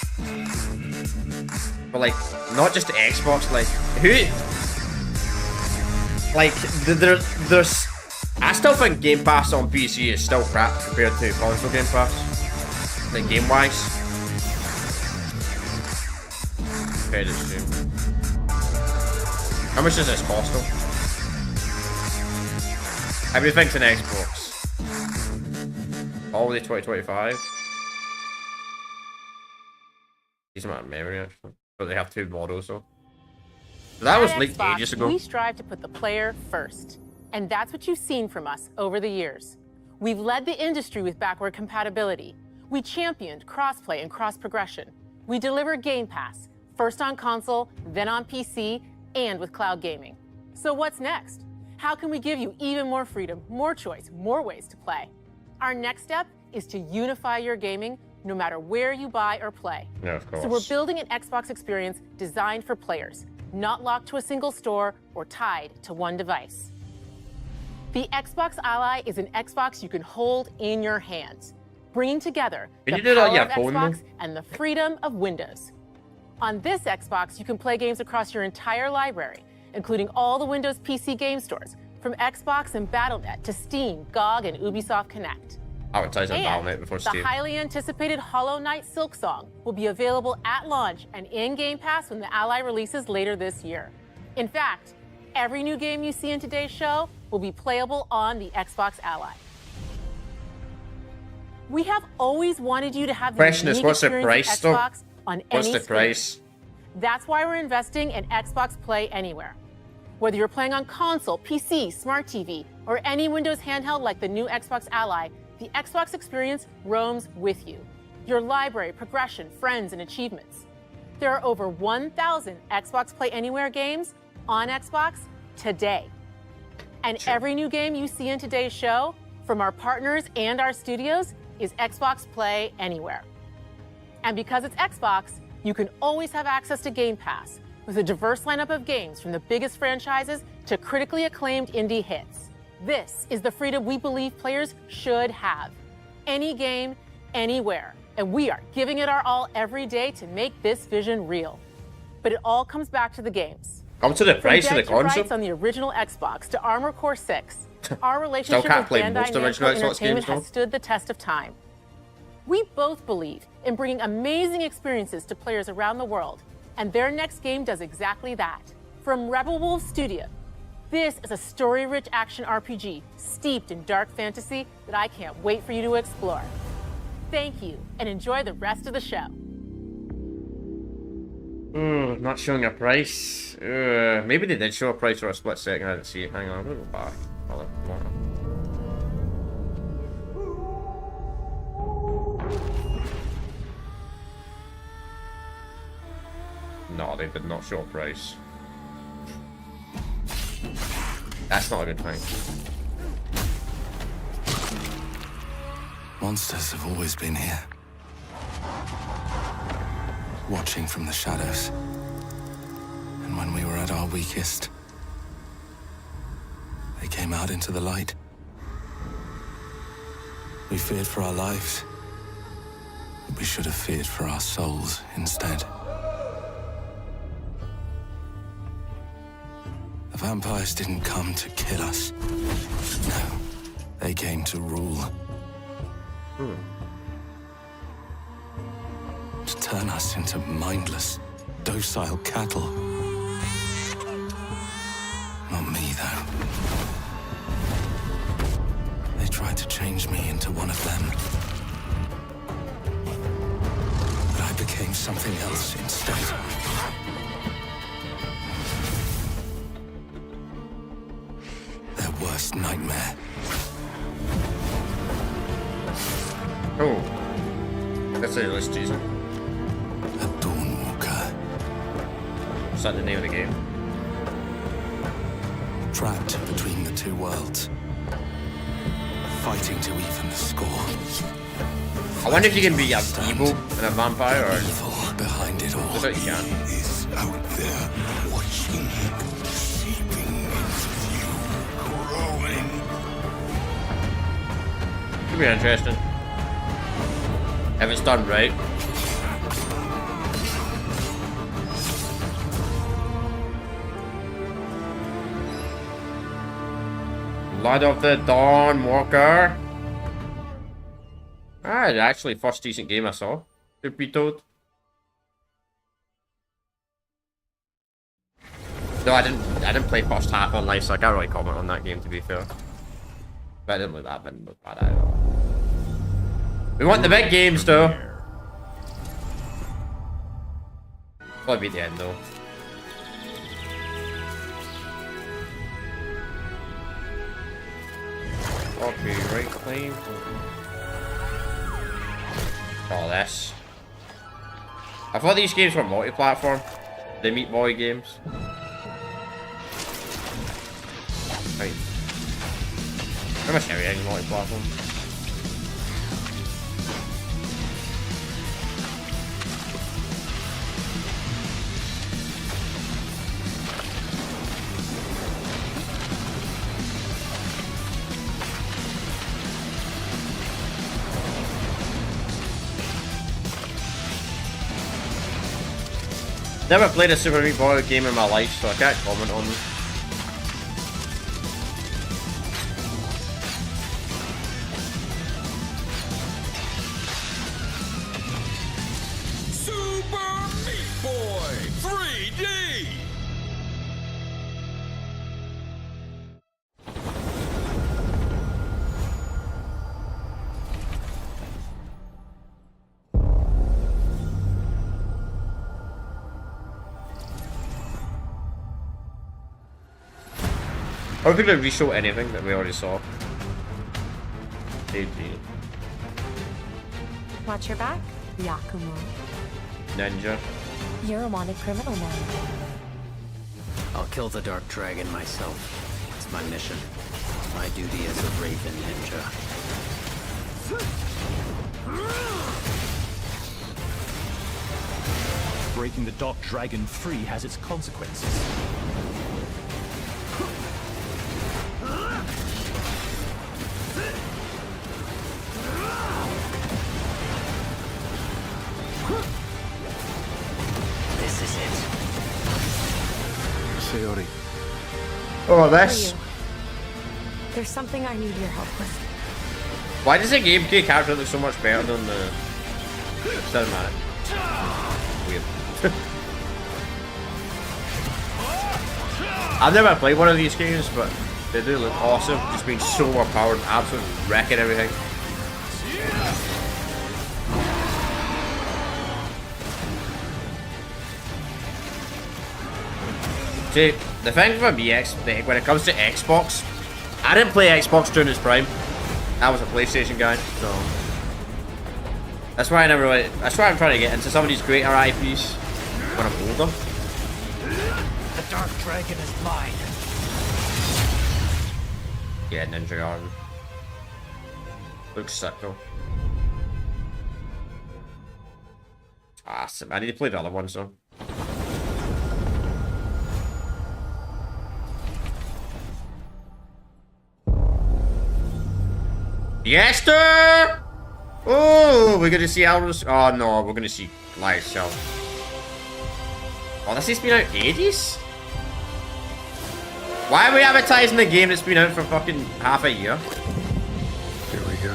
But like, not just the Xbox, like, who? Like, there's... I still think Game Pass on PC is still crap compared to console Game Pass. Like, game-wise. Okay, just Steam. How much does this cost though? Everything's an Xbox. All the 2025. These amount of memory actually. But they have 2 models though. So that was leaked Xbox, ages ago. We strive to put the player first. And that's what you've seen from us over the years. We've led the industry with backward compatibility. We championed crossplay and cross-progression. We deliver Game Pass, first on console, then on PC, and with cloud gaming. So what's next? How can we give you even more freedom, more choice, more ways to play? Our next step is to unify your gaming no matter where you buy or play. Yeah, of course. So we're building an Xbox experience designed for players, not locked to a single store or tied to one device. The Xbox Ally is an Xbox you can hold in your hands, bringing together Can the you do that on power your of phone, Xbox though? and the freedom of Windows. On this Xbox, you can play games across your entire library, including all the Windows PC game stores, from Xbox and Battle.net to Steam, GOG, and Ubisoft Connect. Advertising And Battle.net before the Steam. highly anticipated Hollow Knight Silksong will be available at launch and in Game Pass when the Ally releases later this year. In fact, every new game you see in today's show will be playable on the Xbox Ally. We have always wanted you to have the Question is, unique what's the experience price, of though? Xbox on What's any the screen. price? That's why we're investing in Xbox Play Anywhere. Whether you're playing on console, PC, smart TV, or any Windows handheld like the new Xbox Ally, the Xbox experience roams with you. Your library, progression, friends, and achievements. There are over 1,000 Xbox Play Anywhere games on Xbox today. And every new game you see in today's show, from our partners and our studios, is Xbox Play Anywhere. And because it's Xbox, you can always have access to Game Pass with a diverse lineup of games from the biggest franchises to critically acclaimed indie hits. This is the freedom we believe players should have. Any game, anywhere. And we are giving it our all every day to make this vision real. But it all comes back to the games. Come to the From price of the Dead to Rights console. on the original Xbox to Armored Core 6, our relationship can't with play Bandai most Namco original Xbox Entertainment games, has though. stood the test of time. We both believe in bringing amazing experiences to players around the world, and their next game does exactly that. From Rebel Wolves Studio, this is a story-rich action RPG steeped in dark fantasy that I can't wait for you to explore. Thank you, and enjoy the rest of the show. Not showing a price. Maybe they did show a price for a split second. I didn't see it. Hang on, I'm gonna go back. Hold on. No, they did not show a price. That's not a good thing. Monsters have always been here. Watching from the shadows. And when we were at our weakest, they came out into the light. We feared for our lives. But we should have feared for our souls instead. The vampires didn't come to kill us. No, they came to rule. To turn us into mindless, docile cattle. Not me, though. They tried to change me into one of them. But I became something else instead. Their worst nightmare. Oh. That's a list, Jason. A Dawnwalker. Is that the name of the game? Trapped between the two worlds. Fighting to even the score. I wonder if you can be evil and a vampire, or Behind it all, I bet you can. is out there watching, seeping into you, growing. Could be interesting. If it's done right. Blood of the Dawn Walker. Ah, actually, first decent game I saw. Should be told. No, I didn't play first half online, so I can't really comment on that game, to be fair. But I didn't look that bad either. We want the big games, though. Probably be the end, though. Copyright claim. Oh, this. I thought these games were multi-platform. The Meat Boy games. Right. Pretty much everything multi-platform. Never played a Super Meat Boy game in my life, so I can't comment on them. Super Meat Boy 3D! Or we could reshow anything that we already saw. AG. Watch your back, Yakumo. Ninja. You're a wanted criminal now. I'll kill the Dark Dragon myself. It's my mission. My duty as a Raven Ninja. Breaking the Dark Dragon free has its consequences. This is it. Sayori. Oh, this. There's something I need your help with. Why does the gameplay character look so much better than the cinematic? Weird. I've never played one of these games, but they do look awesome. Just being so overpowered, absolutely wrecking everything. See, the thing for me, when it comes to Xbox, I didn't play Xbox during its prime. I was a PlayStation guy, so that's why I never really. That's why I'm trying to get into some of these greater IPs when I'm older. The Dark Dragon is mine. Yeah, Ninja Garden. Looks sick though. Awesome. I need to play the other ones though. Yes, sir! Oh, we're gonna see Aldous. Oh no, we're gonna see Lyocell. Oh, this has been out ages? Why are we advertising the game that's been out for fucking half a year? Here we go.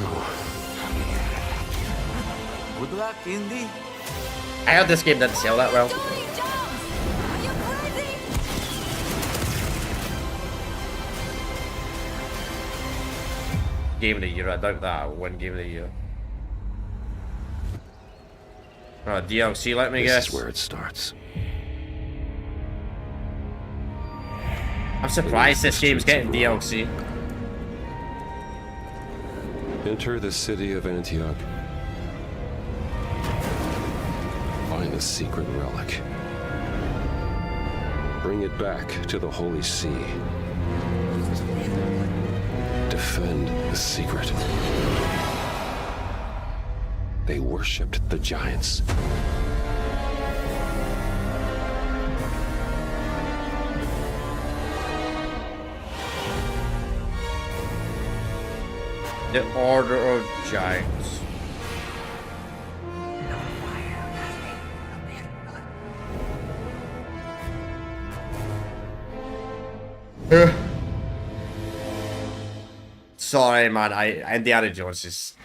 Good luck, Indy. I heard this game didn't sell that well. Game of the year, I doubt that will win Game of the Year. Oh, DLC, let me guess. This is where it starts. I'm surprised this game's getting DLC. Enter the city of Antioch. Find the secret relic. Bring it back to the Holy See. Defend the secret. They worshipped the giants. The Order of Giants. Sorry, man. Indiana Jones is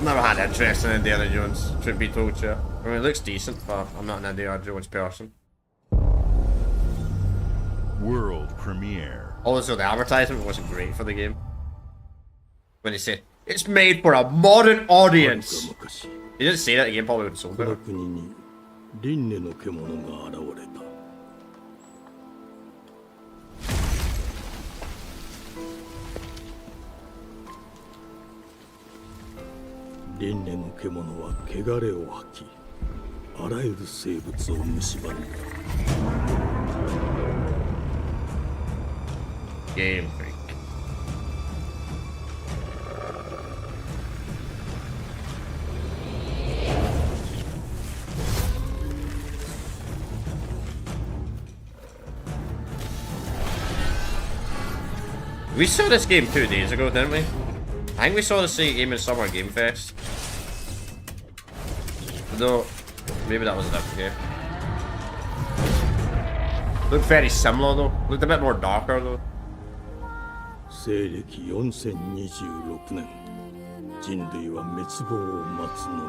never had interest in Indiana Jones. Truth be told, you. I mean, it looks decent, but I'm not an Indiana Jones person. World premiere. Also, the advertisement wasn't great for the game. When they said it's made for a modern audience. He didn't say that, the game probably would have sold it. 輪廻の獣が現れた。輪廻の獣は汚れを吐き、あらゆる生物を蝕んだ。Game Freak. We saw this game 2 days ago, didn't we? I think we saw the same game in Summer Game Fest. No, maybe that was a different game. Looked very similar though. Looked a bit more darker though. 西暦4026年、人類は滅亡を待つのみ。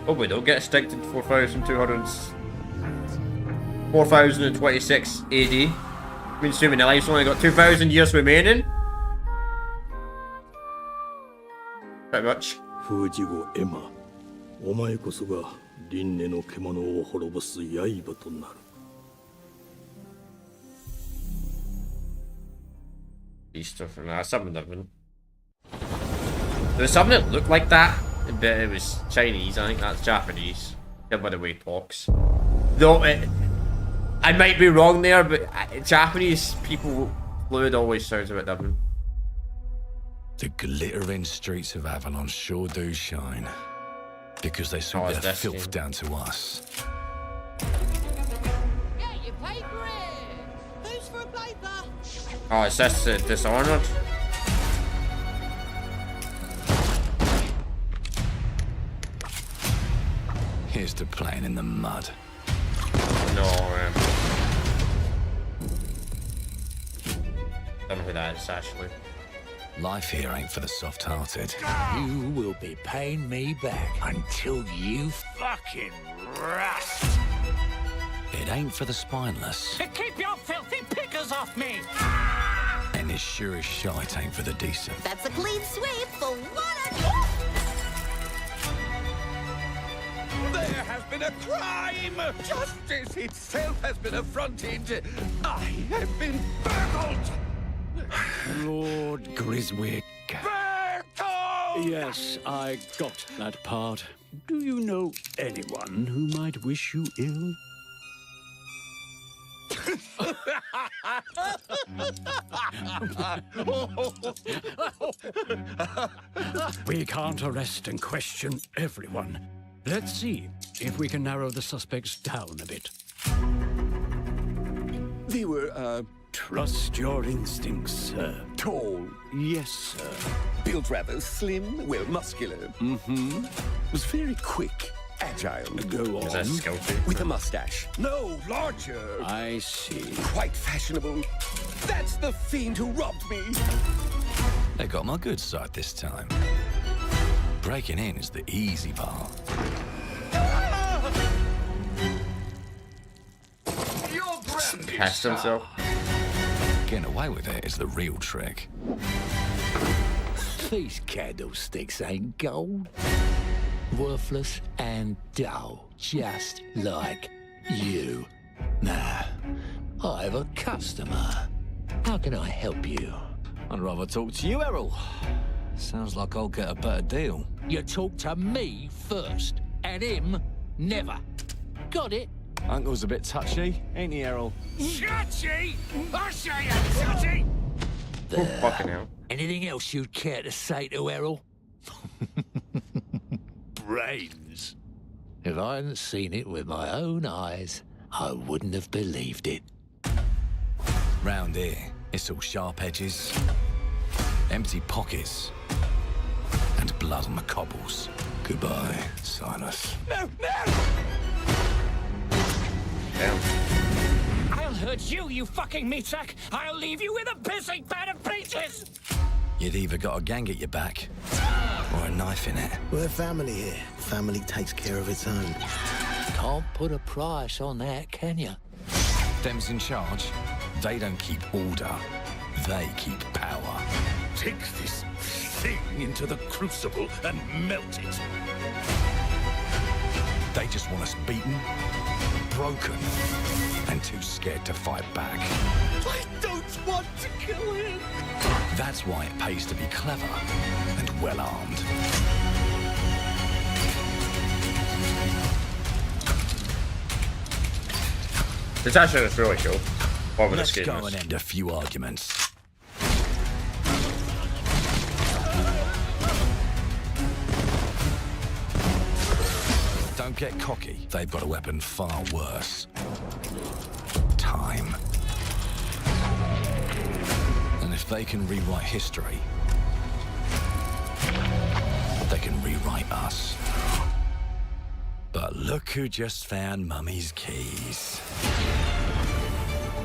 Oh, we don't get extincted 4026 AD. Means human life's only got 2,000 years remaining. Pretty much. 封じ子エマ、お前こそが輪廻の獣を滅ぼす刃となる。Easter for that. Something different. There was something that looked like that, but it was Chinese. I think that's Japanese. By the way he talks. Though I might be wrong there, but Japanese people fluid always sounds a bit different. The glittering streets of Avalon sure do shine. Because they sweep their filth down to us. Get your paper in! Who's for a paper? Oh, it says Dishonored. Here's to playing in the mud. No, man. Don't know who that is, actually. Life here ain't for the soft-hearted. You will be paying me back until you fucking rust. It ain't for the spineless. Keep your filthy pickers off me! And it sure as shite ain't for the decent. That's a clean sweep for one. There has been a crime! Justice itself has been affronted! I have been burgled! Lord Griswick. Bertolt! Yes, I got that part. Do you know anyone who might wish you ill? We can't arrest and question everyone. Let's see if we can narrow the suspects down a bit. They were, Trust your instincts, sir. tall, Yes, sir. built rather slim, well, muscular. Mm-hmm. Was very quick, agile. Go on. Is that Skelty? With a mustache. No, larger. I see. Quite fashionable. That's the fiend who robbed me. They got my good side this time. Breaking in is the easy part. Pissed himself. Getting away with it is the real trick. These candlesticks ain't gold. Worthless and dull, just like you. Nah, I have a customer. How can I help you? I'd rather talk to you, Errol. Sounds like I'll get a better deal. You talk to me first, and him never. Got it? Uncle's a bit touchy, ain't he, Errol? Touchy? I say I'm touchy. Oh, fucking hell. Anything else you'd care to say to Errol? Brains. If I hadn't seen it with my own eyes, I wouldn't have believed it. Round here, it's all sharp edges, empty pockets, and blood on the cobbles. Goodbye, Silas. No, no! Damn. I'll hurt you, you fucking meatsack! I'll leave you with a pissing pan of peaches! You'd either got a gang at your back, or a knife in it. We're family here. Family takes care of its own. Can't put a price on that, can you? Them's in charge. They don't keep order. They keep power. Take this thing into the crucible and melt it. They just want us beaten, broken, and too scared to fight back. I don't want to kill him. That's why it pays to be clever and well-armed. This actually is really cool. Let's go and end a few arguments. Don't get cocky. They've got a weapon far worse. Time. And if they can rewrite history, they can rewrite us. But look who just found Mummy's keys.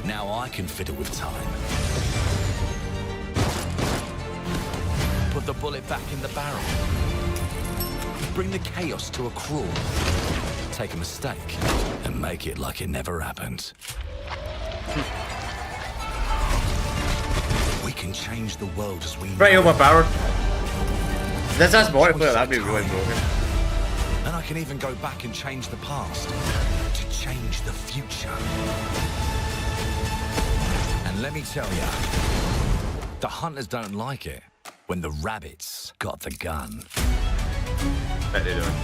Now I can fiddle with time. Put the bullet back in the barrel. Bring the chaos to a crawl. Take a mistake and make it like it never happened. We can change the world as we know. Pretty overpowered. This has multiplayer, that'd be really broken. And I can even go back and change the past to change the future. And let me tell ya, the hunters don't like it when the rabbits got the gun. Bet they don't.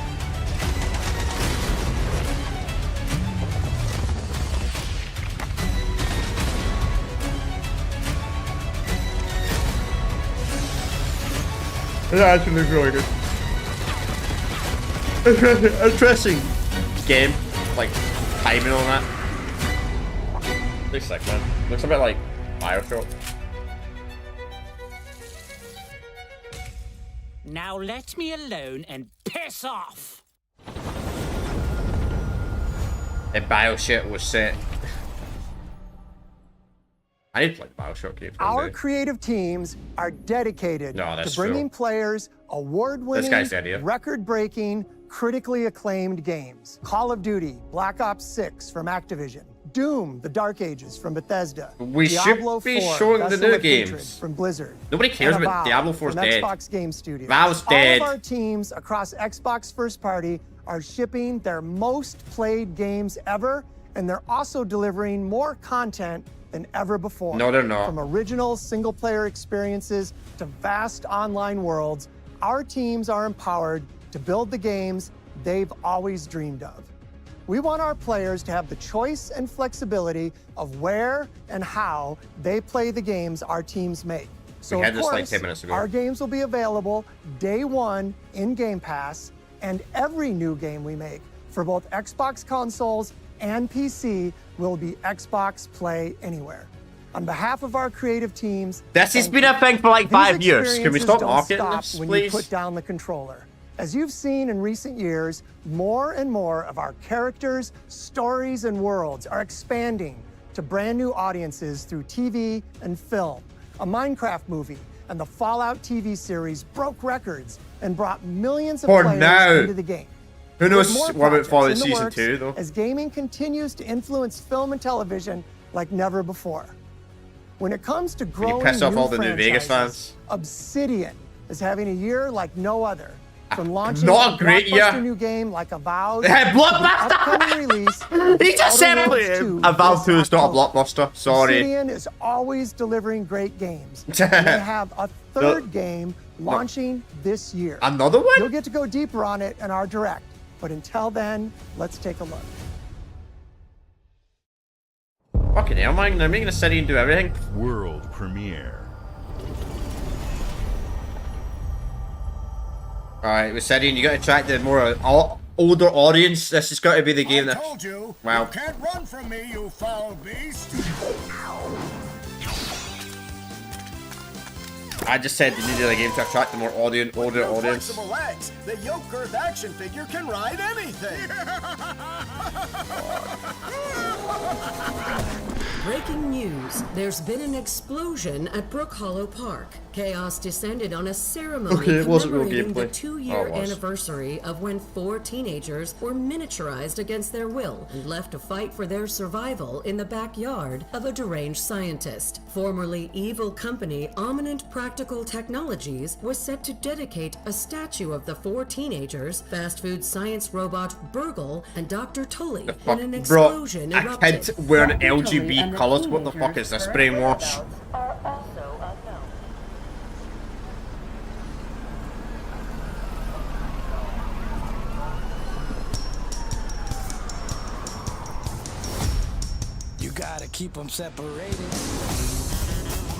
That actually looks really good. Interesting game, like timing on that. Looks like man. Looks a bit like Bioshock. Now let me alone and piss off! If Bioshock was set. I need to play Bioshock games. Our creative teams are dedicated to bringing players award-winning, record-breaking, critically acclaimed games. Call of Duty, Black Ops 6 from Activision, Doom, The Dark Ages from Bethesda, We Diablo should be 4, showing the Vessel new of Hatred games. from Blizzard. Nobody cares and about Avowed Diablo 4's from dead. Xbox Game Studios. Avowed's dead. All of our teams across Xbox First Party are shipping their most played games ever, and they're also delivering more content than ever before. No, they're not. From original single-player experiences to vast online worlds, our teams are empowered to build the games they've always dreamed of. We want our players to have the choice and flexibility of where and how they play the games our teams make. So We had of this, like, course, 10 minutes ago. our games will be available day one in Game Pass, and every new game we make for both Xbox consoles and PC will be Xbox Play Anywhere. On behalf of our creative teams, This has thank been you. a thing for like These 5 years. Can we experiences stop don't marketing stop this, when please? you put down the controller. As you've seen in recent years, more and more of our characters, stories, and worlds are expanding to brand new audiences through TV and film. A Minecraft movie and the Fallout TV series broke records and brought millions of For players now. into the game. Who There's knows more what about projects Fallout in the Season works 2 though? as gaming continues to influence film and television like never before. When it comes to growing piss off new all the New Vegas franchises, fans? Obsidian is having a year like no other. From launching not a a great blockbuster year. new game like Avowed, Hey, to the Blockbuster! upcoming release He just said Outer Worlds 2 Avowed 2 this is not a October. blockbuster. Sorry. Obsidian is always delivering great games. And they have a third game launching this year. Another one? You'll get to go deeper on it in our direct. But until then, let's take a look. Fucking hell, man. They're making a city and do everything. World premiere. Alright, with City, you gotta attract the more older audience. This has got to be the game that. Told you. Wow. You can't run from me, you foul beast. I just said you needed a game to attract the more older audience. Flexible legs. The yoke girth action figure can ride anything. Breaking news. There's been an explosion at Brook Hollow Park. Chaos descended on a ceremony Okay, it wasn't real commemorating the gameplay. 2-year Oh, it was. anniversary of when 4 teenagers were miniaturized against their will and left to fight for their survival in the backyard of a deranged scientist. Formerly evil company Ominent Practical Technologies was set to dedicate a statue of the 4 teenagers, fast food science robot Burgle, and Dr. Tully in an Bro, explosion a erupted. kid wearing LGB colours. What the fuck is this brainwash? You gotta keep them separated.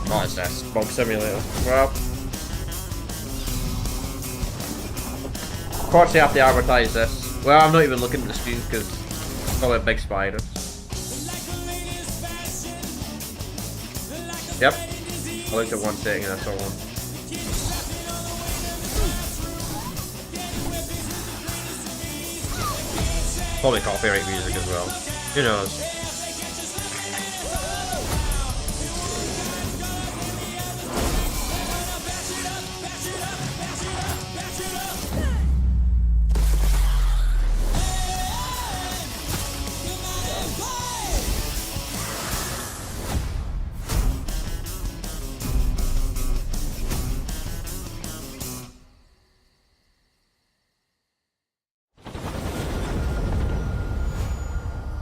What is this? Bug Simulator. Well, of course they have to advertise this. Well, I'm not even looking at the screen because it's probably big spiders. Yep. I looked at one setting and I saw one. Probably copyright music as well. Who knows?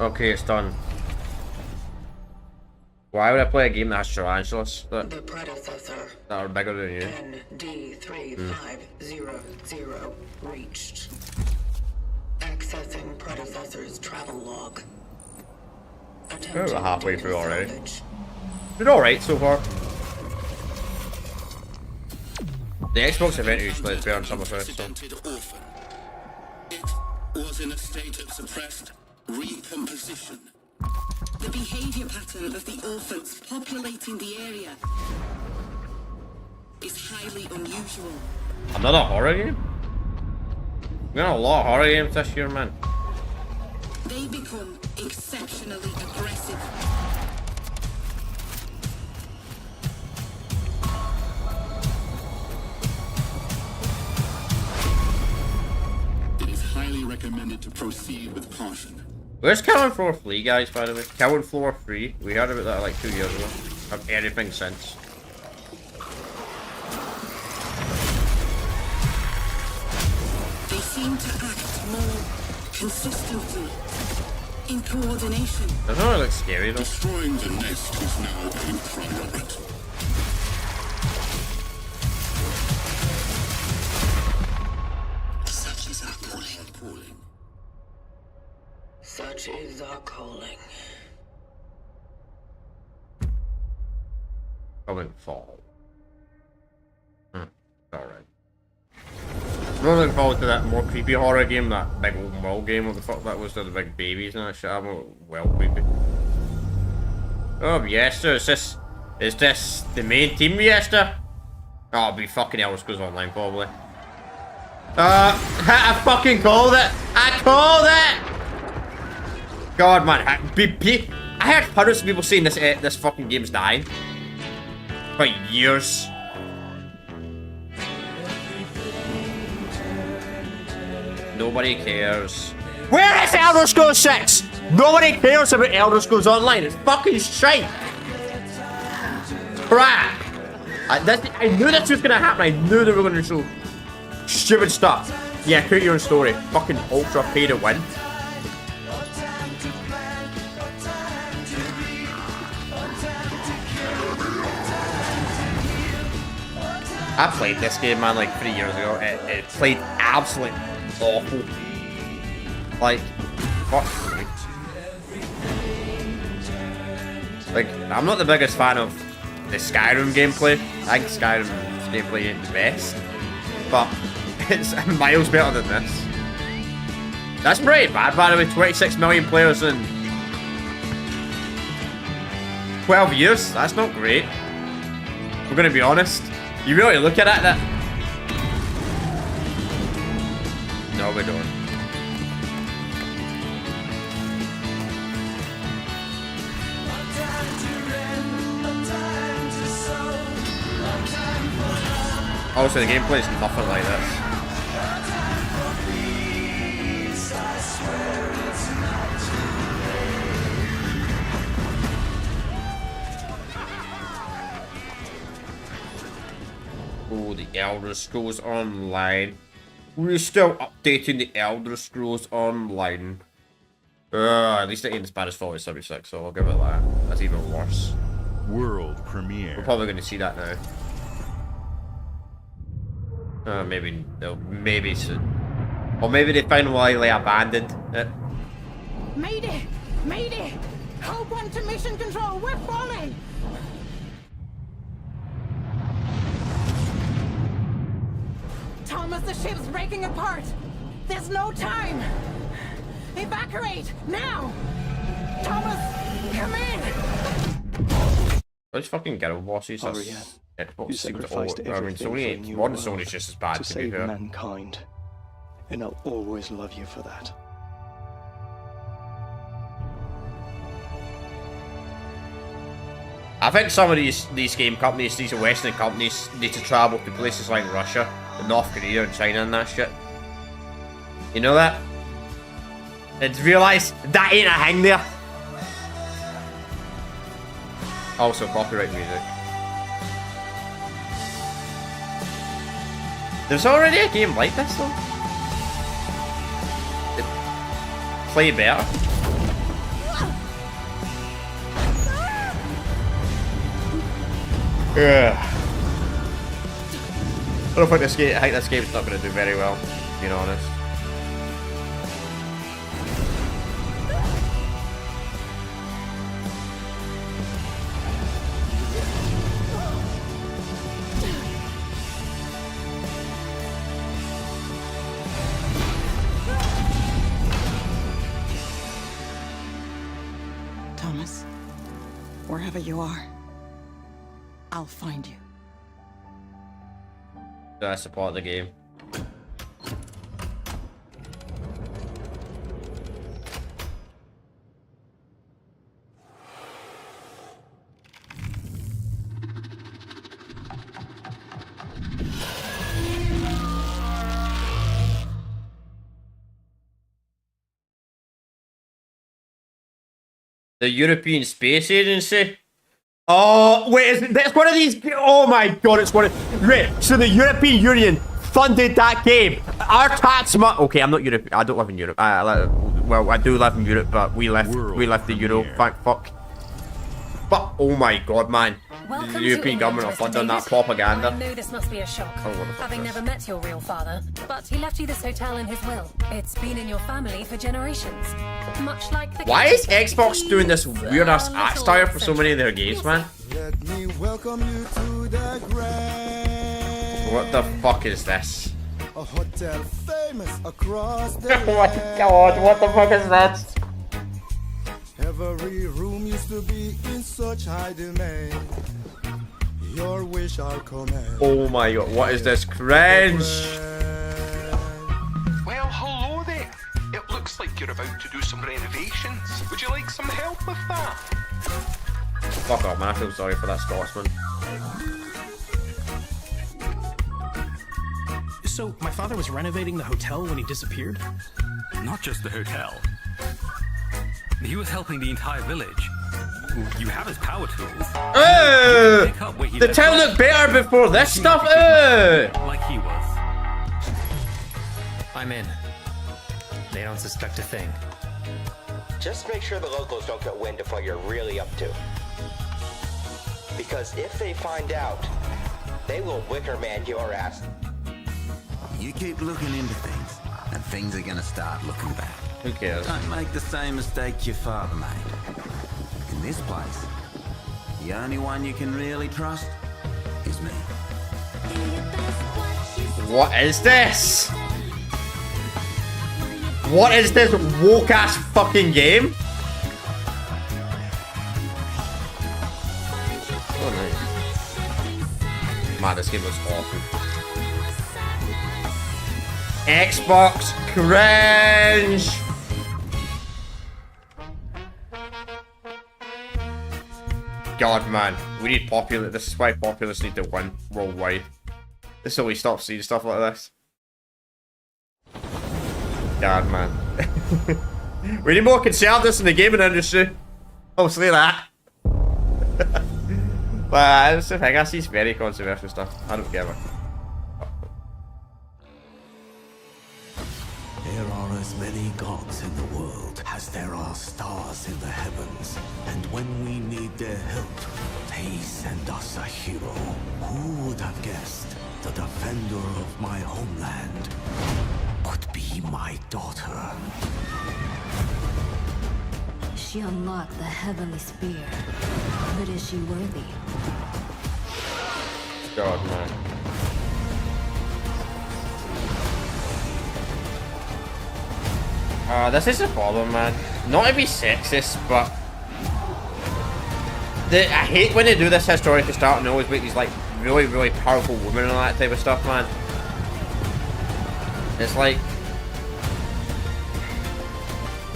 Okay, it's done. Why would I play a game that has tarantulas that are bigger than you? ND3500 reached. Accessing predecessor's travel log. We're halfway through already. We're alright so far. The Xbox event usually is better on Summerfest, so. Was in a state of suppressed recomposition. The behavior pattern of the orphans populating the area is highly unusual. Another horror game? We got a lot of horror games this year, man. They become exceptionally aggressive. It is highly recommended to proceed with caution. Where's Cowan Floor 3, guys, by the way? Cowan Floor 3? We heard about that like 2 years ago. I've anything since. They seem to act more consistently, in coordination. Doesn't really look scary though. Destroying the nest is now a priority. Such is our calling. Such is our calling. Coming fall. Alright. I'm not looking forward to that more creepy horror game, that big old mall game. What the fuck that was, the big babies and that shit. I'm well creepy. Oh, Yester, is this the main team, Yester? Oh, it'll be fucking Elder Scrolls Online, probably. I fucking called it! I called it! God, man, I heard hundreds of people saying this fucking game's dying. For years. Nobody cares. Where is Elder Scrolls 6? Nobody cares about Elder Scrolls Online. It's fucking shite. Crap. I knew this was gonna happen. I knew they were gonna show stupid stuff. Yeah, create your own story. Fucking ultra pay to win. I played this game, man, like 3 years ago. It played absolutely awful. Like, fuck me. Like, I'm not the biggest fan of the Skyrim gameplay. I think Skyrim's gameplay ain't the best, but it's miles better than this. That's pretty bad, by the way. 26 million players in 12 years. That's not great. We're gonna be honest. You really look at it, that. No, we don't. Also, the gameplay is nothing like this. Oh, the Elder Scrolls Online. We're still updating the Elder Scrolls Online. At least it ain't as bad as Fallout 76, so I'll give it that. That's even worse. World premiere. We're probably going to see that now. Maybe no, maybe soon. Or maybe they finally abandoned it. Mayday! Mayday! Code 1 to mission control, we're falling! Thomas, the ship's breaking apart! There's no time! Evacuate! Now! Thomas, come in! Those fucking ghetto bosses. Hurry up. You sacrificed everything Sony for ain't. new Modern world Sony's just as bad to to be save fair. mankind, and I'll always love you for that. I think some of these game companies, these Western companies, need to travel to places like Russia, and North Korea, and China, and that shit. You know that? And realise that ain't a thing there. Also, copyright music. There's already a game like this though. Play better. Yeah. I don't think this game. I think this game's not going to do very well, being honest. Thomas, wherever you are, I'll find you. That's the part of the game. The European Space Agency? Oh, wait, is it, that's one of these. Oh my god, it's one of. Right, so the European Union funded that game. Our tax money. Okay, I'm not Europe. I don't live in Europe. Well, I do live in Europe, but we left the Euro. Thank fuck. But oh my god, man. The European government are funding that propaganda. I know this must be a shock, having never met your real father, but he left you this hotel in his will. It's been in your family for generations. Much like the Why is Xbox doing this weird ass art style for so many of their games, man? Let me welcome you to the grand. What the fuck is this? A hotel famous across the Oh my god, what the fuck is that? Every room used to be in such high demand. Your wish I'll command. Oh my god, what is this cringe? Well, hello there. It looks like you're about to do some renovations. Would you like some help with that? Fuck off, man. I feel sorry for that Scotsman. So, my father was renovating the hotel when he disappeared? Not just the hotel. He was helping the entire village. You have his power tools. The town looked better before this stuff. Like he was. I'm in. They don't suspect a thing. Just make sure the locals don't get wind of what you're really up to. Because if they find out, they will Wickerman your ass. You keep looking into things, and things are gonna start looking bad. Who cares? Don't make the same mistake your father made. In this place, The only one you can really trust is me. What is this? What is this woke ass fucking game? Oh, nice. Man, this game looks awful. Xbox cringe. God, man, we need popular. This is why populace need to win worldwide. This is how we stop seeing stuff like this. God, man. We need more conservatives in the gaming industry. Obviously that. But that's the thing, I see very controversial stuff. I don't care. There are as many gods in the world as there are stars in the heavens. And when we need their help, they send us a hero. Who would have guessed the defender of my homeland would be my daughter? She unlocked the heavenly spear, but is she worthy? God, man. This is a problem, man. Not to be sexist, but I hate when they do this historical start and they always make these like really, really powerful women and all that type of stuff, man. It's like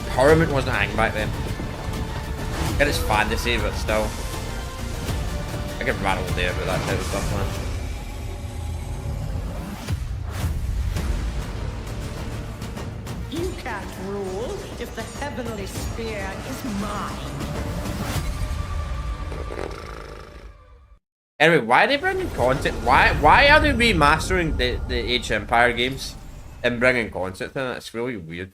empowerment wasn't a thing back then. It is fantasy, but still, I get rattled there about that type of stuff, man. You can't rule if the heavenly spear is mine. Anyway, why are they bringing content? Why are they remastering the Age of Empire games and bringing content in it? It's really weird.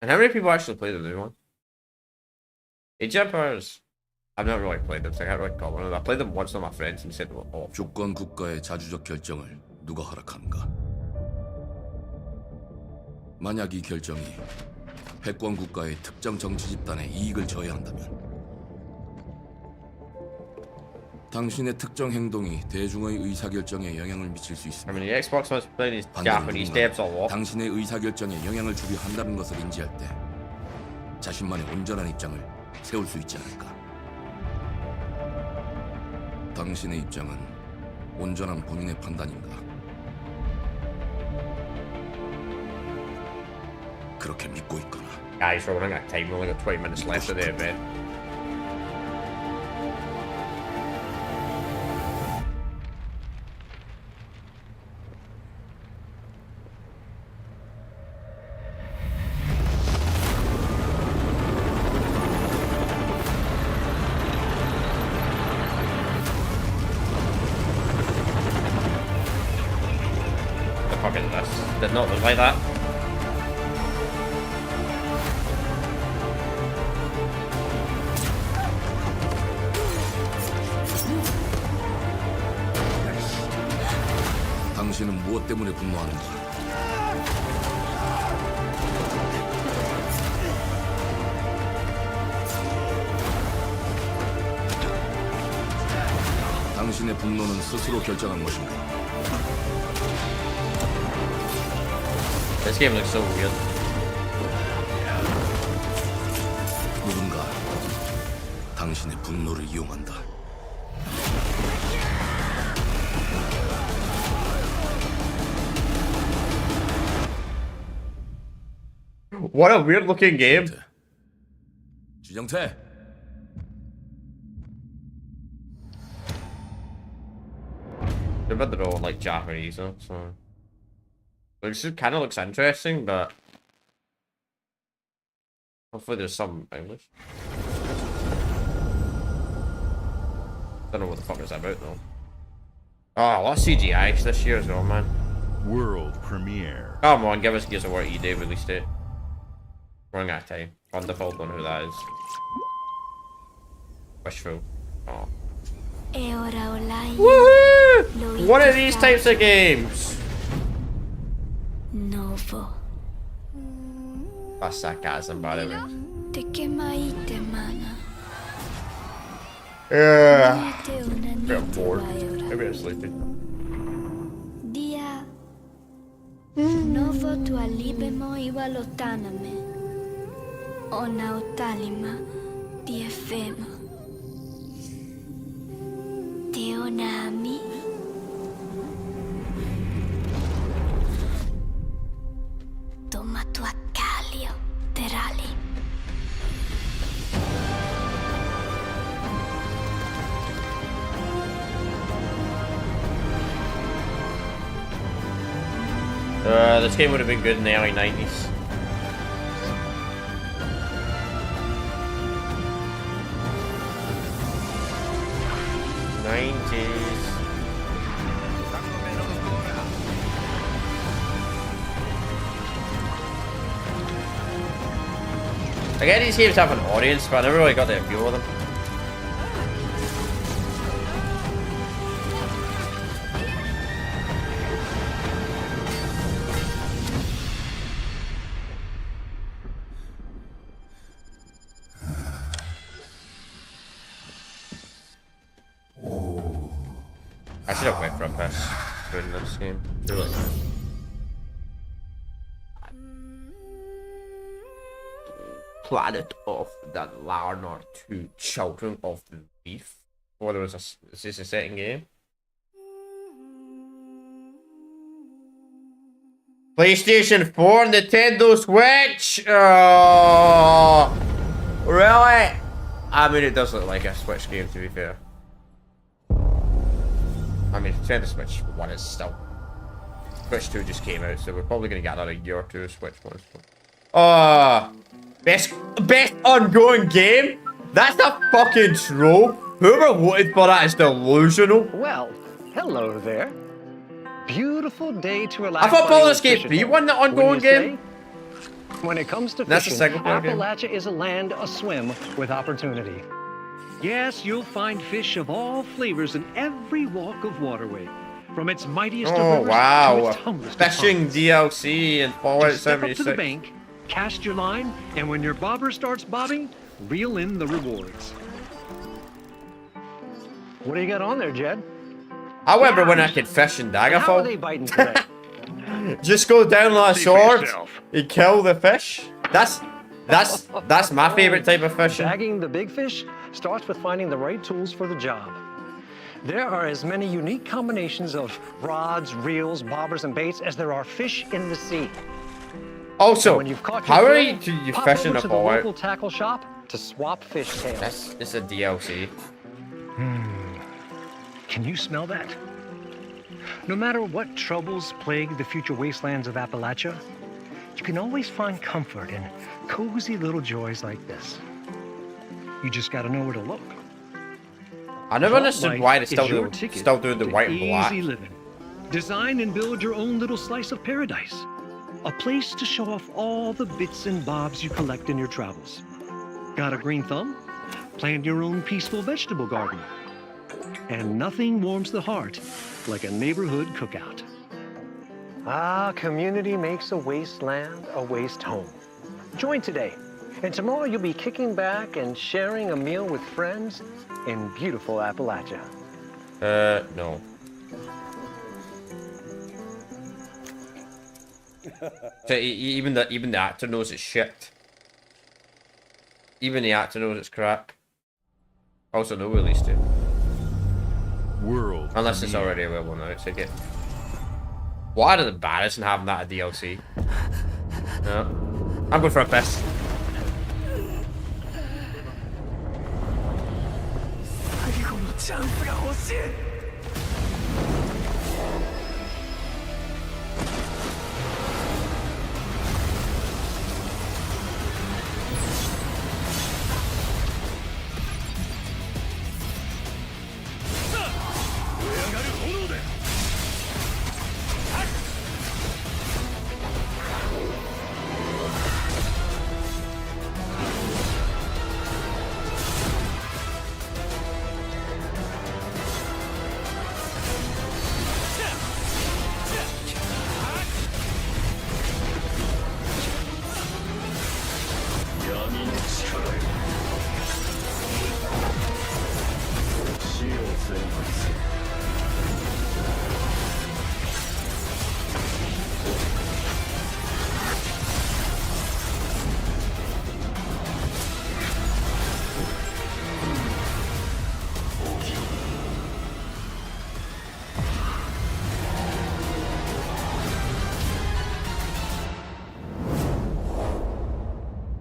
And how many people actually play the new one? Age of Empires, I've not really played them, so I can't really call them. I played them once with my friends and said, "Oh." 조건 국가의 자주적 결정을 누가 허락하는가? 만약 이 결정이 패권 국가의 특정 정치 집단의 이익을 저해한다면 당신의 특정 행동이 대중의 의사결정에 영향을 미칠 수 있습니다. I mean, the Xbox one's playing these Japanese devs a lot. 당신의 의사결정에 영향을 주려 한다는 것을 인지할 때 자신만의 온전한 입장을 세울 수 있지 않을까? 당신의 입장은 온전한 본인의 판단인가? 그렇게 믿고 있거나. Guys, we're running out of time. We've only got 20 minutes left of the event. The fuck is this? Did not look like that. 당신은 무엇 때문에 분노하는지. 당신의 분노는 스스로 결정한 것인가? This game looks so weird. 누군가 당신의 분노를 이용한다. What a weird looking game. 주정태. They're about all like Japanese, though, so it kind of looks interesting, but hopefully there's some English. Don't know what the fuck it's about though. Oh, a lot of CGI this year as well, man. World premiere. Come on, give us Gears of War E-Day release date. Running out of time. Wonderful, don't know who that is. Wishful. Oh. Woohoo! One of these types of games. Novo. That's sarcasm, by the way. I'm bored. Maybe I'm sleepy. Dia novo tua libemo iwa lotaname. Ona otalima di efemo. Teonami. Toma tua calio terali. This game would have been good in the early 90s. I get these games have an audience, but I never really got the appeal of them. I should have went for a piss during this game. Really. Planet of the Larnar 2 Children of the Leaf. Oh, there was a. Is this a second game? PlayStation 4, Nintendo Switch! Oh, really? I mean, it does look like a Switch game, to be fair. I mean, Nintendo Switch 1 is still. Switch 2 just came out, so we're probably going to get another year or two of Switch 1. Best ongoing game? That's a fucking troll. Whoever voted for that is delusional. Well, hello there. Beautiful day to relax. I thought Baldur's Gate 3 won the ongoing game. When it comes to That's fishing, a single player game. Appalachia is a land aswim with opportunity. Yes, you'll find fish of all flavors in every walk of waterway. From its mightiest of Oh rivers to wow. its humblest of Fishing ponds. DLC and Fallout Just step up to 76. the bank, cast your line, and when your bobber starts bobbing, reel in the rewards. What do you got on there, Jed? I remember when I could fish in How are Daggerfall. they biting today? Just go down like a See for sword, yourself. you kill the fish. That's my favorite type of fishing. Bagging the big fish starts with finding the right tools for the job. There are as many unique combinations of rods, reels, bobbers, and baits as there are fish in the sea. Also, When you've caught your how are fill, you pop fishing over a to the Fallout? local tackle shop to swap fish tails. It's a DLC. Can you smell that? No matter what troubles plague the future wastelands of Appalachia, you can always find comfort in cozy little joys like this. You just gotta know where to look. I never Vault understood Life why they is still your do ticket still doing the to white and black. Easy living. Design and build your own little slice of paradise. A place to show off all the bits and bobs you collect in your travels. Got a green thumb? Plant your own peaceful vegetable garden. And nothing warms the heart like a neighborhood cookout. Ah, community makes a wasteland a waste home. Join today, and tomorrow you'll be kicking back and sharing a meal with friends in beautiful Appalachia. No. So even the actor knows it's shit. Even the actor knows it's crap. Also, no release date. World. Unless it's already available now, it's okay. Why did embarrassing having that a DLC? No. I'm going for a piss.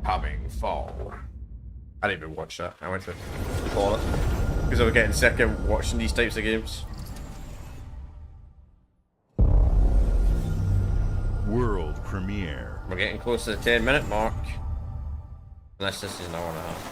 Coming fall. I didn't even watch that. I went to call it because I was getting sick of watching these types of games. World premiere. We're getting close to the 10-minute mark. Unless this is an hour and a half.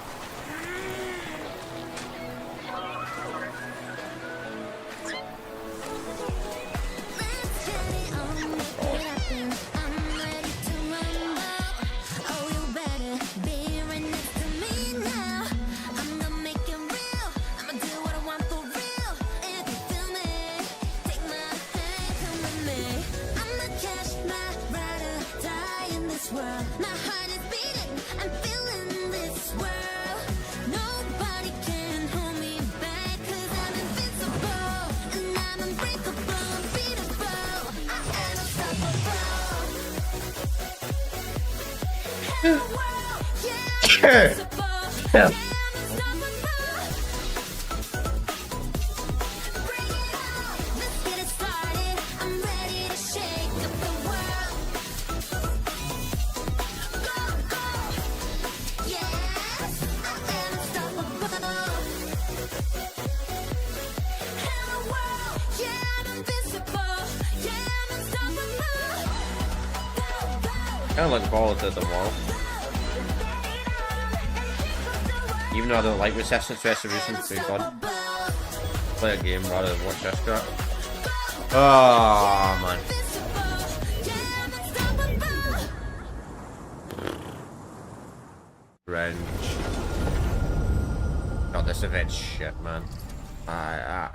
Yeah. Kind of like Ball did them all. Even though I don't like Resistance Retribution, it's pretty fun. Play a game rather than watch this crap. Oh man. Revenge. God, this event's shit, man.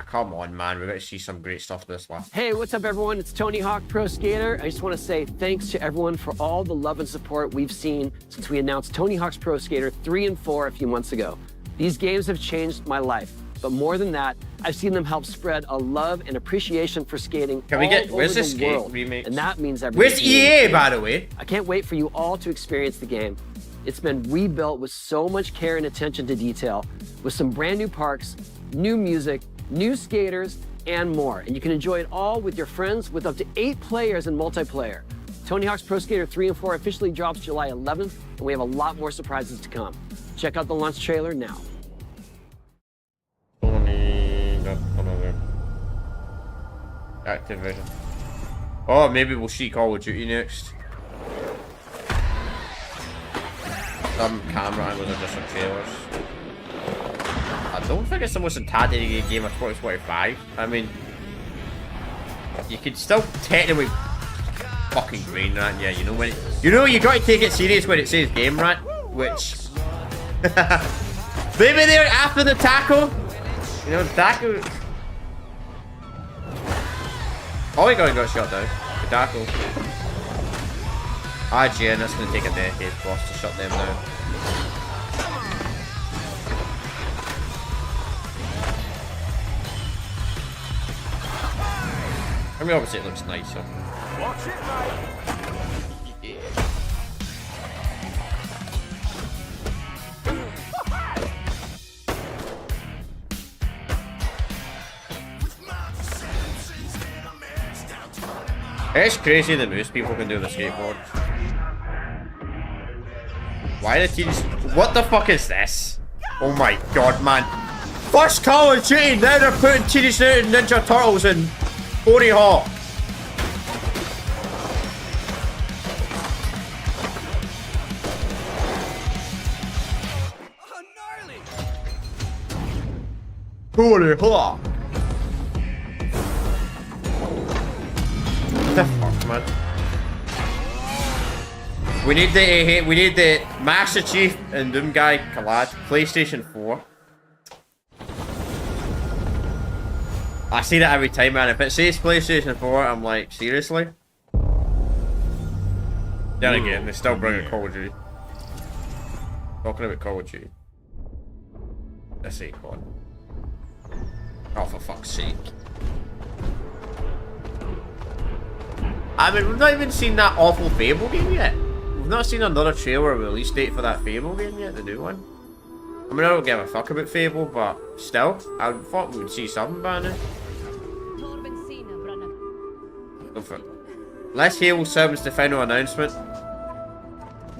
Come on, man. We're going to see some great stuff this one. Hey, what's up, everyone? It's Tony Hawk Pro Skater. I just want to say thanks to everyone for all the love and support we've seen since we announced Tony Hawk's Pro Skater 3 and 4 a few months ago. These games have changed my life, but more than that, I've seen them help spread a love and appreciation for skating Can we get, all where's over this the game world, remake? and that means everything. Where's EA, by the way? I can't wait for you all to experience the game. It's been rebuilt with so much care and attention to detail, with some brand new parks, new music, new skaters, and more. And you can enjoy it all with your friends with up to 8 players in multiplayer. Tony Hawk's Pro Skater 3 and 4 officially drops July 11th, and we have a lot more surprises to come. Check out the launch trailer now. Sony, got another Activision. Oh, maybe we'll see Call of Duty next. Some camera angles are just on trailers. I don't think it's the most intimidating game of 2025. I mean, you could still technically fucking green rant, yeah. You know when you got to take it serious when it says game rant, which maybe they're after the tackle. You know, tackle. Oh, he got shot down. The tackle. IGN, that's gonna take a decade for us to shut them down. I mean, obviously it looks nicer. Watch it, mate. It's crazy that most people can do the skateboard. Why the teens? What the fuck is this? Oh my god, man. First Call of Duty, now they're putting Teenage Mutant Ninja Turtles in Tony Hawk. Tony Hawk. What the fuck, man? We need the Master Chief and Doom Guy collab. PlayStation 4. I see that every time, man. If it says PlayStation 4, I'm like, seriously? Then again, they still bring a Call of Duty. Talking about Call of Duty. This ain't one. Oh, for fuck's sake. I mean, we've not even seen that awful Fable game yet. We've not seen another trailer or release date for that Fable game yet, the new one. I mean, I don't give a fuck about Fable, but still, I thought we would see something by now. Go for it. Unless Halo 7's the final announcement.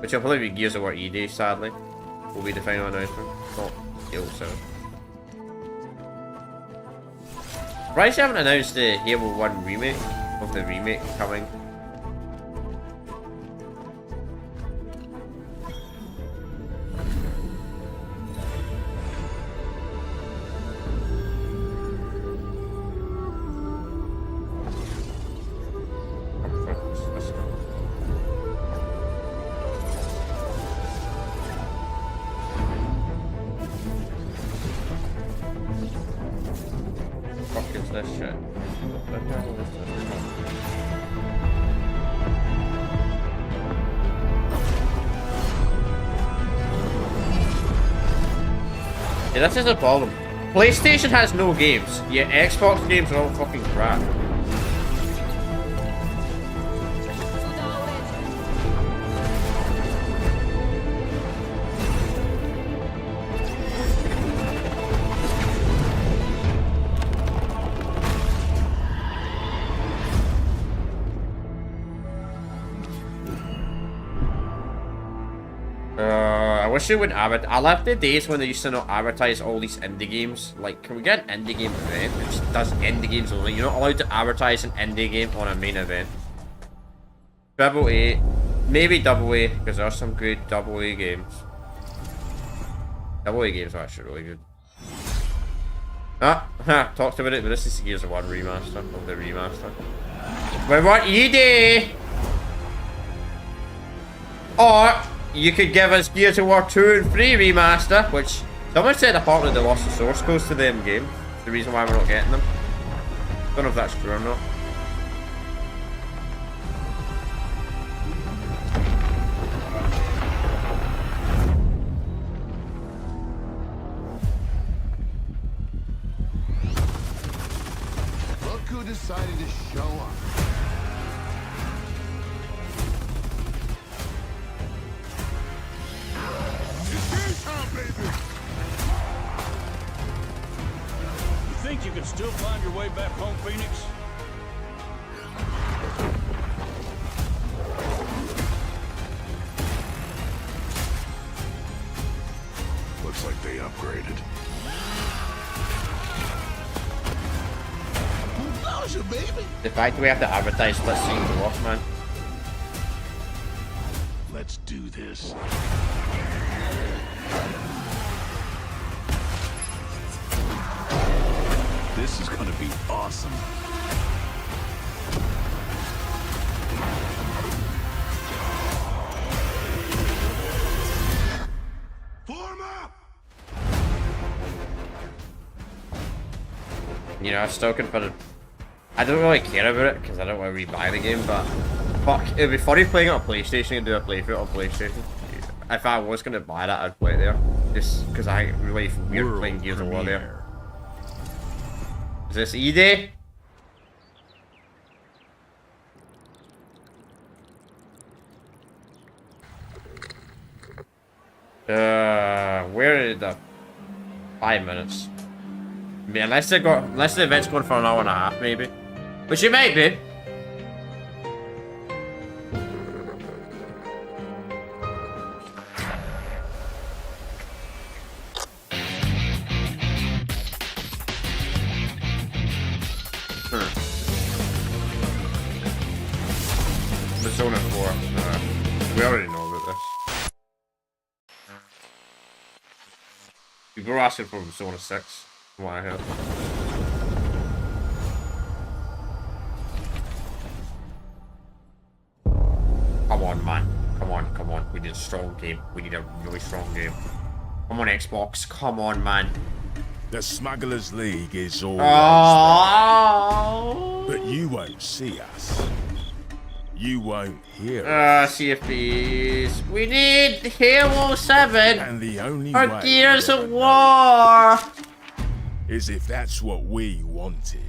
Which will probably be Gears of War ED, sadly. Will be the final announcement. Not Halo 7. Surprised they haven't announced the Halo 1 remake, of the remake coming. This shit. What the hell is this? Yeah, this is a problem. PlayStation has no games, yet Xbox games are all fucking crap. I wish they would advertise. I love the days when they used to not advertise all these indie games. Like, can we get an indie game event which does indie games only? You're not allowed to advertise an indie game on a main event. AA, maybe AA, because there are some good AA games. AA games are actually really good. Talked about it, but this is Gears of War remaster, of the remaster. We want ED! Or you could give us Gears of War 2 and 3 remaster, which someone said apparently they lost the source codes to them game. The reason why we're not getting them. Don't know if that's true or not. Look who decided to show up. Think you can still find your way back home, Phoenix? Looks like they upgraded. Nausea, baby. The fact we have to advertise Split Screen off, man. Let's do this. This is gonna be awesome. Form up! You know, I'm still confident. I don't really care about it because I don't want to rebuy the game, but fuck, it'd be funny playing it on PlayStation and do a playthrough on PlayStation. If I was gonna buy that, I'd play it there. Just because I really weird playing Gears of War there. Is this ED? Where is the 5 minutes? I mean, unless the event's going for an hour and a half, maybe. Which it might be. Persona 4. We already know about this. People were asking for Persona 6, from what I heard. Come on, man. Come on, come on. We need a strong game. We need a really strong game. Come on, Xbox. Come on, man. The Smugglers League is all but you won't see us. You won't hear us. CFPs. We need Halo 7 And the only or way Gears of War is if that's what we wanted.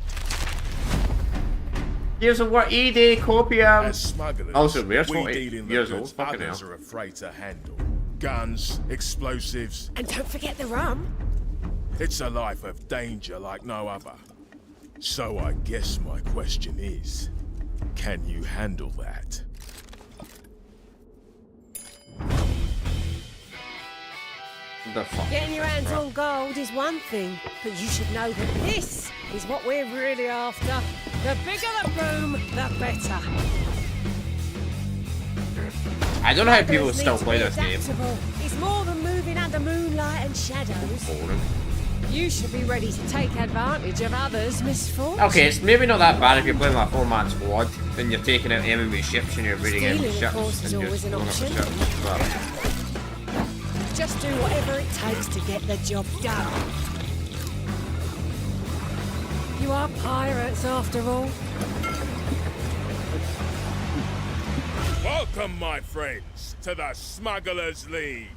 Gears of War ED Copium. As smugglers, Also, we're we 40 deal in the years goods old. Fucking others hell. are afraid to handle. Guns, explosives. And don't forget the rum. It's a life of danger like no other. So I guess my question is, can you handle that? The fuck? Getting your hands on gold is one thing, but you should know that this is what we're really after. The bigger the boom, the better. I don't know how people still play this game. It's more than moving under moonlight and shadows. You should be ready to take advantage of others' misfortune. Okay, it's maybe not that bad if you're playing like a 4-man squad, then you're taking out enemy ships and you're raiding enemy ships and just blowing up the ships. But just do whatever it takes to get the job done. You are pirates after all. Welcome, my friends, to the Smugglers League.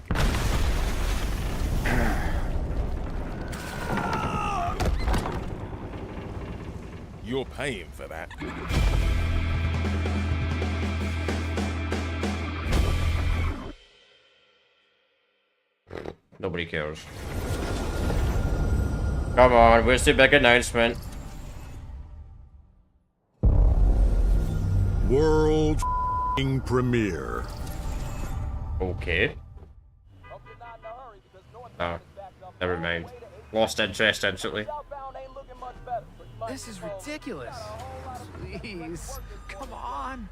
You're paying for that. nobody cares. Come on, where's the big announcement? World premiere. Okay. Oh, never mind. Lost interest instantly. This is ridiculous. Please, come on.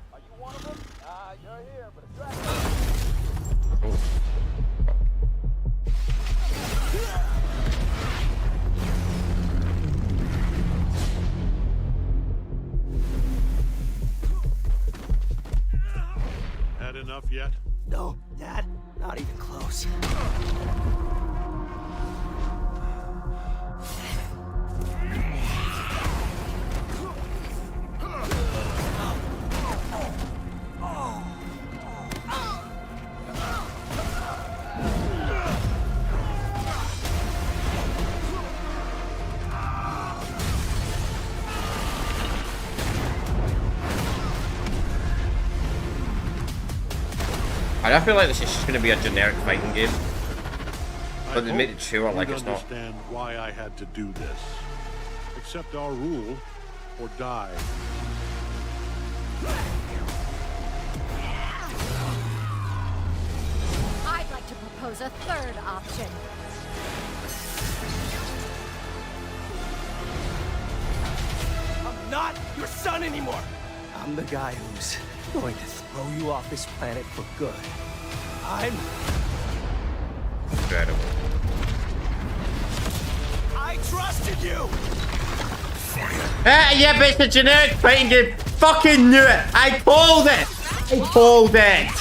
Had enough yet? No, Dad, not even close. I feel like this is just going to be a generic fighting game, but they made it sure like it's not. Understand why I had to do this. Accept our rule or die. I'd like to propose a third option. I'm not your son anymore. I'm the guy who's going to throw you off this planet for good. I'm... Incredible. I trusted you! Yeah, but it's a generic fighting game. Fucking knew it. I called it. I called it.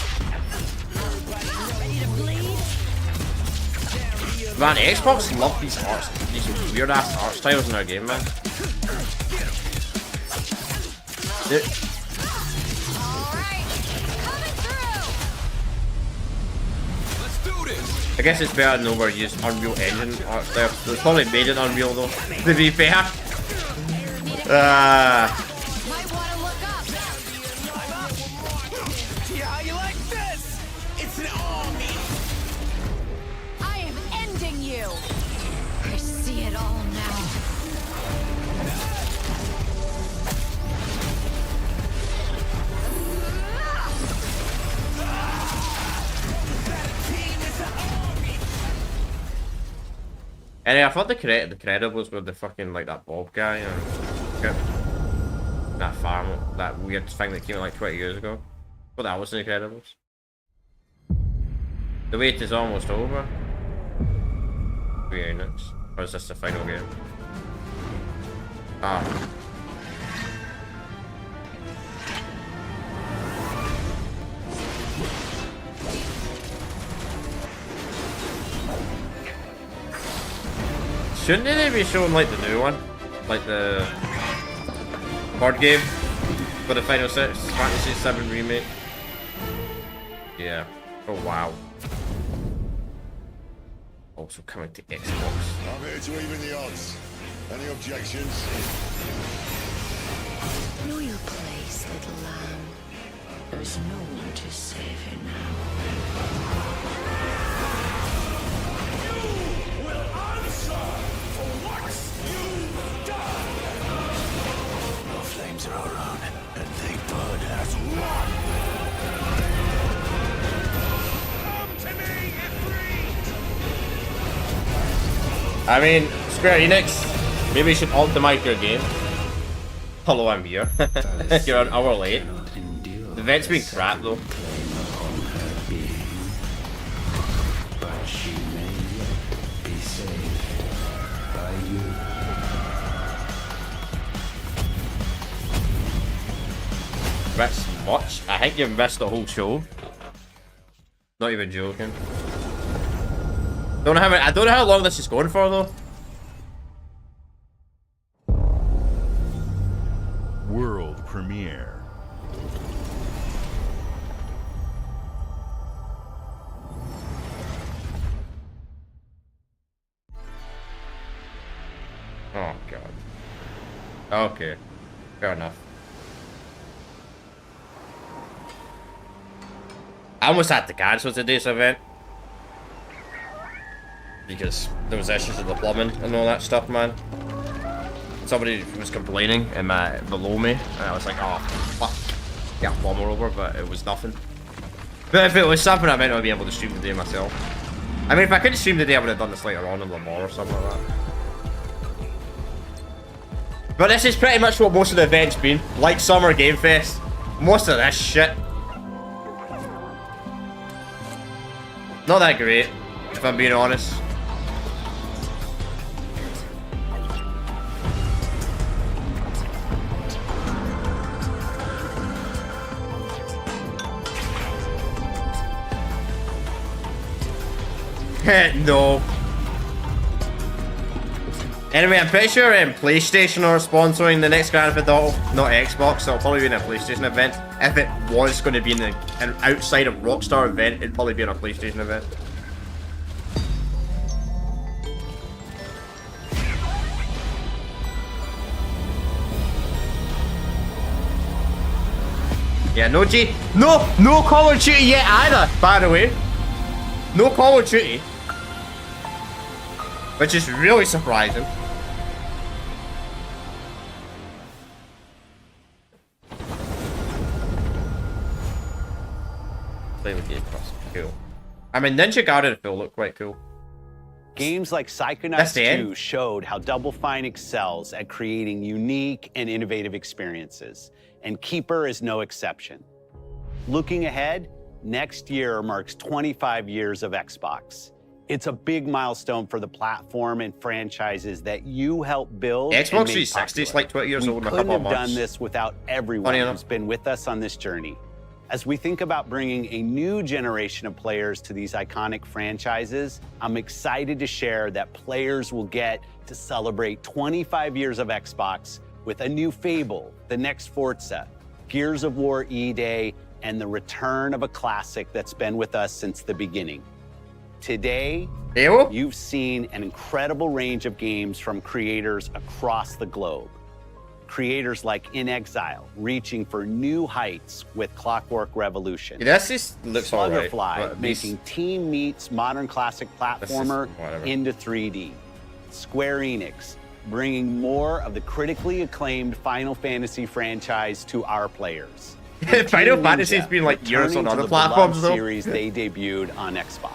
Man, Xbox love these weird ass art styles in their game, man. I guess it's better than overused Unreal Engine art style. It's probably made in Unreal though, to be fair. Yeah, you like this? It's an army. I am ending you. I see it all now. Anyway, I thought the Credibles were the fucking like that Bob guy and that farm, that weird thing that came out like 20 years ago. But that was the Incredibles. The wait is almost over. 3 units. Or is this the final game? Ah. Shouldn't they be showing like the new one? Like the board game for the Final Fantasy VII Remake? Yeah. Oh wow. Also coming to Xbox. I'm here to even the odds. Any objections? Know your place, little lamb. There's no one to save you now. Our flames are our own, and they burn as one. Come to me, Ifrit! I mean, Square Enix, maybe you should optimize your game. Hello, I'm here. You're an hour late. The event's been crap though. Missed much? I think you've missed the whole show. Not even joking. I don't know how long this is going for though. World premiere. Oh god. Okay. Fair enough. I almost had to cancel today's event. Because there was issues with the plumbing and all that stuff, man. Somebody was complaining below me, and I was like, oh, fuck. Get a plumber over, but it was nothing. But if it was something, I meant I'd be able to stream the day myself. I mean, if I couldn't stream the day, I would have done this later on in Le Mans or something like that. But this is pretty much what most of the events been. Like Summer Game Fest. Most of this shit. Not that great, if I'm being honest. No. Anyway, I'm pretty sure PlayStation are sponsoring the next Grand Theft Auto, not Xbox, so it'll probably be in a PlayStation event. If it was going to be in an outside of Rockstar event, it'd probably be in a PlayStation event. Yeah, no Call of Duty yet either, by the way. No Call of Duty. Which is really surprising. Play with Game Plus. Cool. I mean, Ninja Gaiden Phil looked quite cool. Games like Psychonauts 2 showed how Double Fine excels at creating unique and innovative experiences, and Keeper is no exception. Looking ahead, next year marks 25 years of Xbox. It's a big milestone for the platform and franchises that you helped build. Xbox 360 is like 20 years old in a couple of months. We couldn't have done this without everyone who's been with us on this journey. As we think about bringing a new generation of players to these iconic franchises, I'm excited to share that players will get to celebrate 25 years of Xbox with a new Fable, the next Forza, Gears of War E-Day, and the return of a classic that's been with us since the beginning. Today, you've seen an incredible range of games from creators across the globe. Creators like inXile, reaching for new heights with Clockwork Revolution. Yeah, that just looks alright. Sluggerfly, making Team Meat's modern classic platformer into 3D. Square Enix, bringing more of the critically acclaimed Final Fantasy franchise to our players. Final Fantasy's been like years on other platforms though. Series they debuted on Xbox.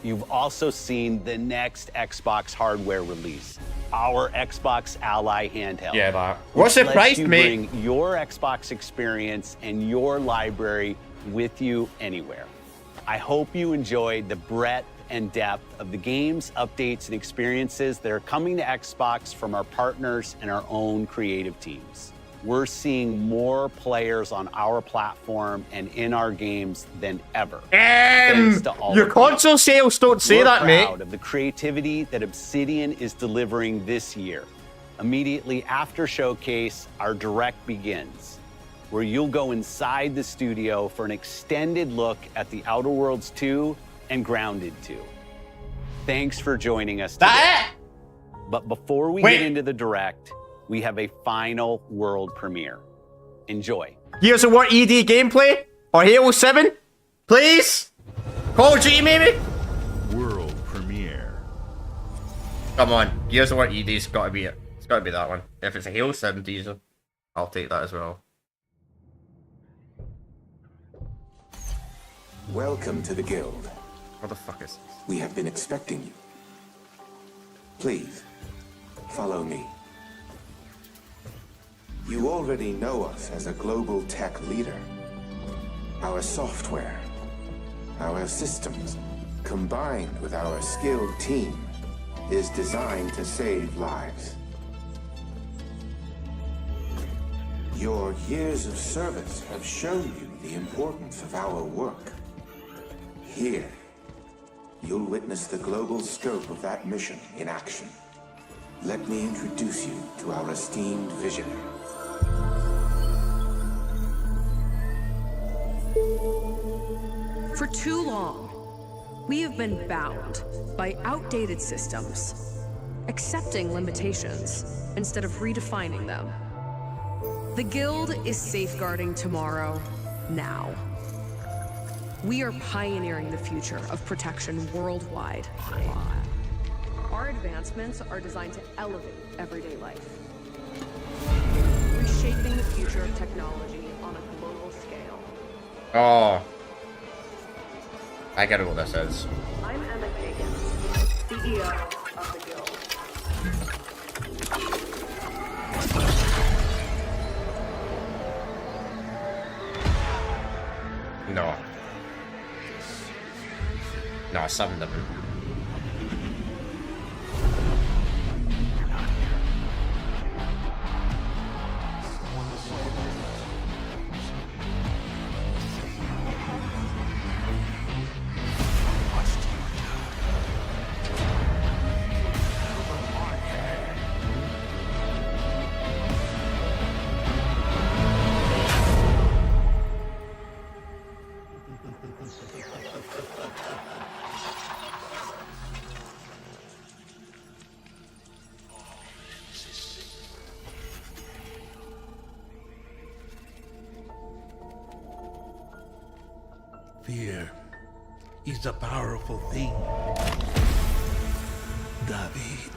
You've also seen the next Xbox hardware release, our Xbox Ally handheld. Yeah, that. What surprised me? Bring your Xbox experience and your library with you anywhere. I hope you enjoyed the breadth and depth of the games, updates, and experiences that are coming to Xbox from our partners and our own creative teams. We're seeing more players on our platform and in our games than ever. Your console sales don't say that, mate. We're proud of the creativity that Obsidian is delivering this year. Immediately after Showcase, our Direct begins, where you'll go inside the studio for an extended look at The Outer Worlds 2 and Grounded 2. Thanks for joining us today. But before we get into the Direct, we have a final world premiere. Enjoy. Gears of War ED gameplay? Or Halo 7? Please? Call of Duty maybe? World premiere. Come on, Gears of War ED's gotta be it. It's gotta be that one. If it's a Halo 7 teaser, I'll take that as well. Welcome to the Guild. What the fuck is this? We have been expecting you. Please, follow me. You already know us as a global tech leader. Our software, our systems, combined with our skilled team, is designed to save lives. Your years of service have shown you the importance of our work. Here, you'll witness the global scope of that mission in action. Let me introduce you to our esteemed visionary. For too long, we have been bound by outdated systems, accepting limitations instead of redefining them. The Guild is safeguarding tomorrow, now. We are pioneering the future of protection worldwide. Our advancements are designed to elevate everyday life, reshaping the future of technology on a global scale. Oh. I gotta know what this is. I'm Emma Kagan, CEO of the Guild. No. No, something different. Fear is a powerful thing. David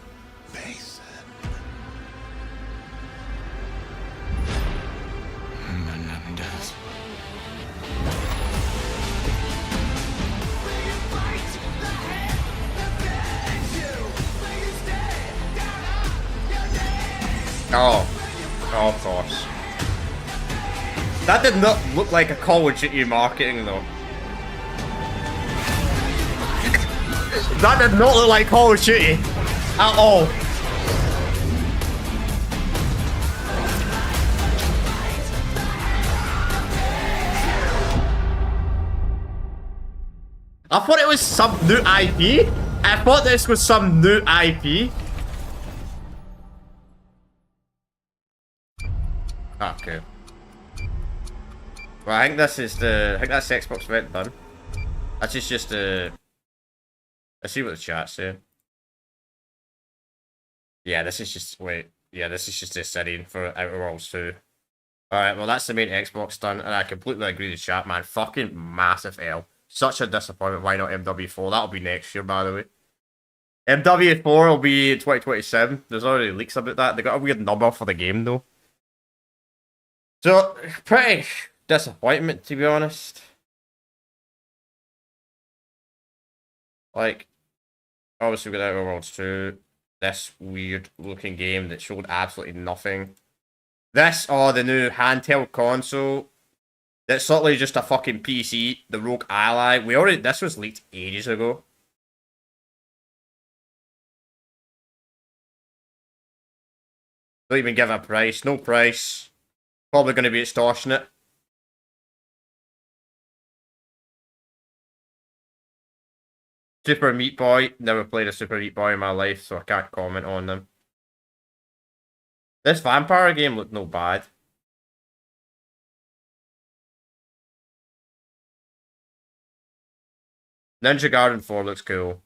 Mason. Menendez. Oh, of course. That did not look like a Call of Duty marketing though. That did not look like Call of Duty at all. I thought it was some new IP. I thought this was some new IP. Okay. Well, I think this is the. I think that's the Xbox event done. That's just let's see what the chat's saying. Yeah, this is just wait. Yeah, this is just a setting for Outer Worlds 2. Alright, well that's the main Xbox done, and I completely agree with chat, man. Fucking massive L. Such a disappointment. Why not MW4? That'll be next year, by the way. MW4 will be 2027. There's already leaks about that. They got a weird number for the game though. So, pretty disappointment, to be honest. Like, obviously we got Outer Worlds 2. This weird looking game that showed absolutely nothing. This, the new handheld console. That's literally just a fucking PC, the Rogue Ally. This was leaked ages ago. Don't even give a price, no price. Probably going to be extortionate. Super Meat Boy. Never played a Super Meat Boy in my life, so I can't comment on them. This vampire game looked no bad. Ninja Garden 4 looks cool.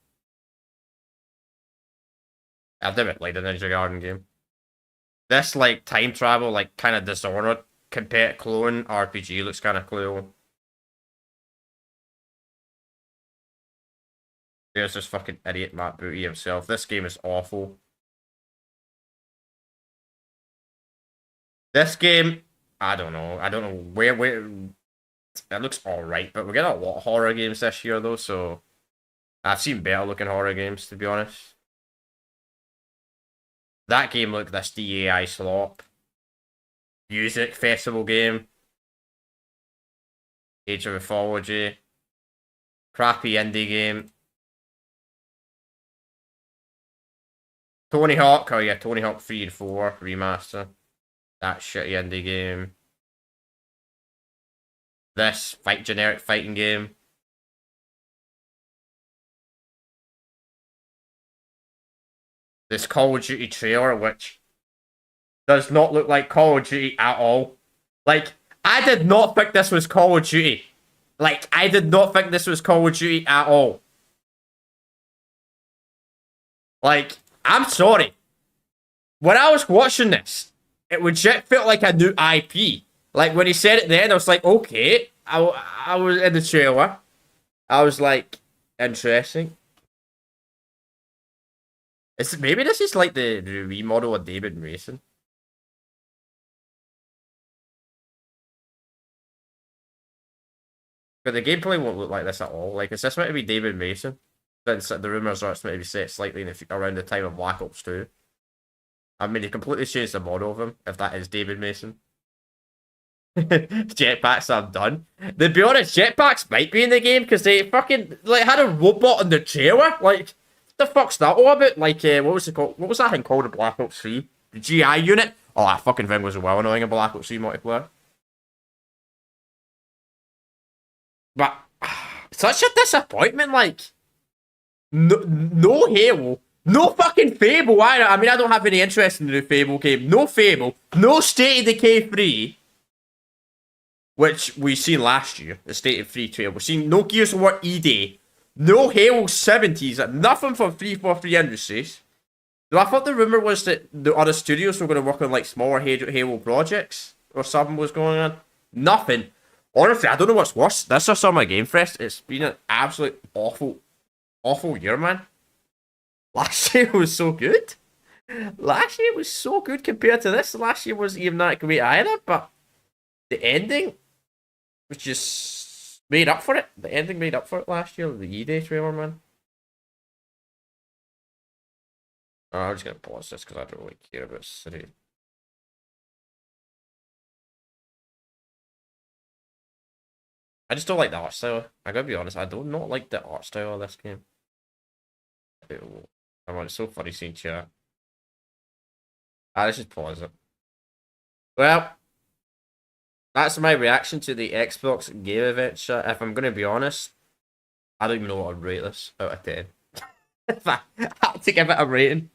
I've never played a Ninja Garden game. This, like, time travel, like, kind of Dishonored, compare clone RPG looks kind of cool. There's this fucking idiot Matt Booty himself. This game is awful. This game, I don't know where it looks alright, but we're getting a lot of horror games this year though, so I've seen better looking horror games, to be honest. That game looked this DAI slop. Music festival game. Age of Mythology. Crappy indie game. Tony Hawk, oh yeah, Tony Hawk 3 and 4 remaster. That shitty indie game. This generic fighting game. This Call of Duty trailer, which does not look like Call of Duty at all. Like, I did not think this was Call of Duty. Like, I did not think this was Call of Duty at all. Like, I'm sorry. When I was watching this, it legit felt like a new IP. Like, when he said it then, I was like, okay. I was in the trailer. I was like, interesting. Maybe this is like the remodel of David Mason. But the gameplay won't look like this at all. Like, is this meant to be David Mason? Since the rumours are it's meant to be set slightly around the time of Black Ops 2. I mean, they completely changed the model of him, if that is David Mason. Jetpacks are done. To be honest, jetpacks might be in the game, because they fucking, like, had a robot in the trailer. Like, what the fuck's that all about? Like, what was it called? What was that thing called in Black Ops 3? The GI unit? Oh, that fucking thing was well annoying in Black Ops 3 multiplayer. But, such a disappointment, like... No Halo. No fucking Fable either. I mean, I don't have any interest in the Fable game. No Fable. No State of Decay 3. Which we seen last year. The State of 3 trailer. We've seen no Gears of War E-Day. No Halo 70s. Nothing from 343 Industries. Though I thought the rumour was that the other studios were going to work on like smaller Halo projects. Or something was going on. Nothing. Honestly, I don't know what's worse. This or Summer Game Fest. It's been an absolute awful year, man. Last year was so good. Last year was so good compared to this. Last year wasn't even that great either, but the ending was just made up for it. The ending made up for it last year. The E-Day trailer, man. Oh, I'm just going to pause this because I don't really care about City. I just don't like the art style. I gotta be honest, I do not like the art style of this game. I mean, it's so funny seeing chat. Let's just pause it. Well, that's my reaction to the Xbox Game Event chat. If I'm gonna be honest, I don't even know what I'd rate this out of 10. If I had to give it a rating.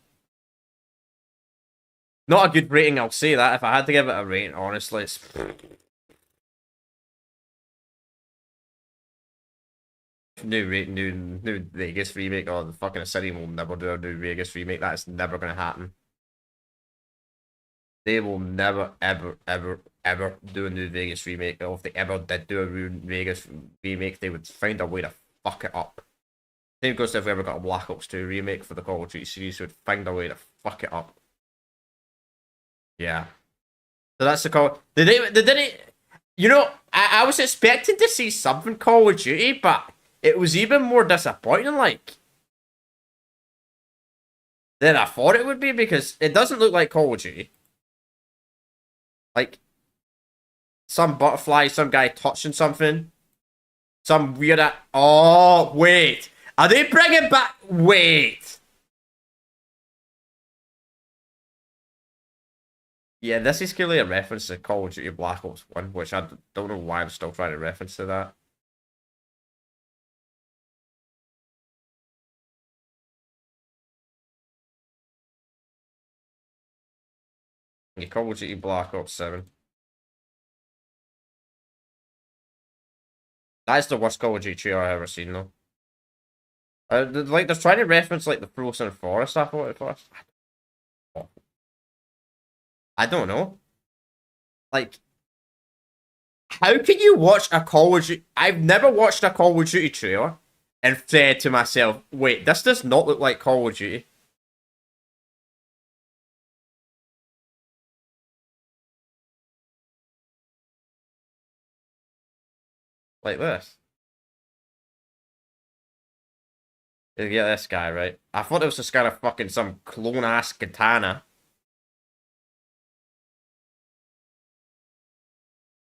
Not a good rating, I'll say that. If I had to give it a rating, honestly, it's... New Vegas remake. Oh, the fucking Ascension will never do a new Vegas remake. That is never gonna happen. They will never, ever, ever, ever do a new Vegas remake. Or if they ever did do a Vegas remake, they would find a way to fuck it up. Same goes to if we ever got a Black Ops 2 remake for the Call of Duty series, they would find a way to fuck it up. Yeah. So that's the call. Did they? You know, I was expecting to see something Call of Duty, but it was even more disappointing, like, than I thought it would be, because it doesn't look like Call of Duty. Like, some butterfly, some guy touching something. Some weird... Oh, wait. Are they bringing back... Wait. Yeah, this is clearly a reference to Call of Duty Black Ops 1, which I don't know why I'm still trying to reference to that. Yeah, Call of Duty Black Ops 7. That's the worst Call of Duty trailer I've ever seen, though. Like, they're trying to reference, like, the Frozen Forest, I thought, at first. I don't know. Like, how can you watch a Call of Duty... I've never watched a Call of Duty trailer and said to myself, wait, this does not look like Call of Duty. Like this. Yeah, this guy, right? I thought it was just kind of fucking some clone-ass katana.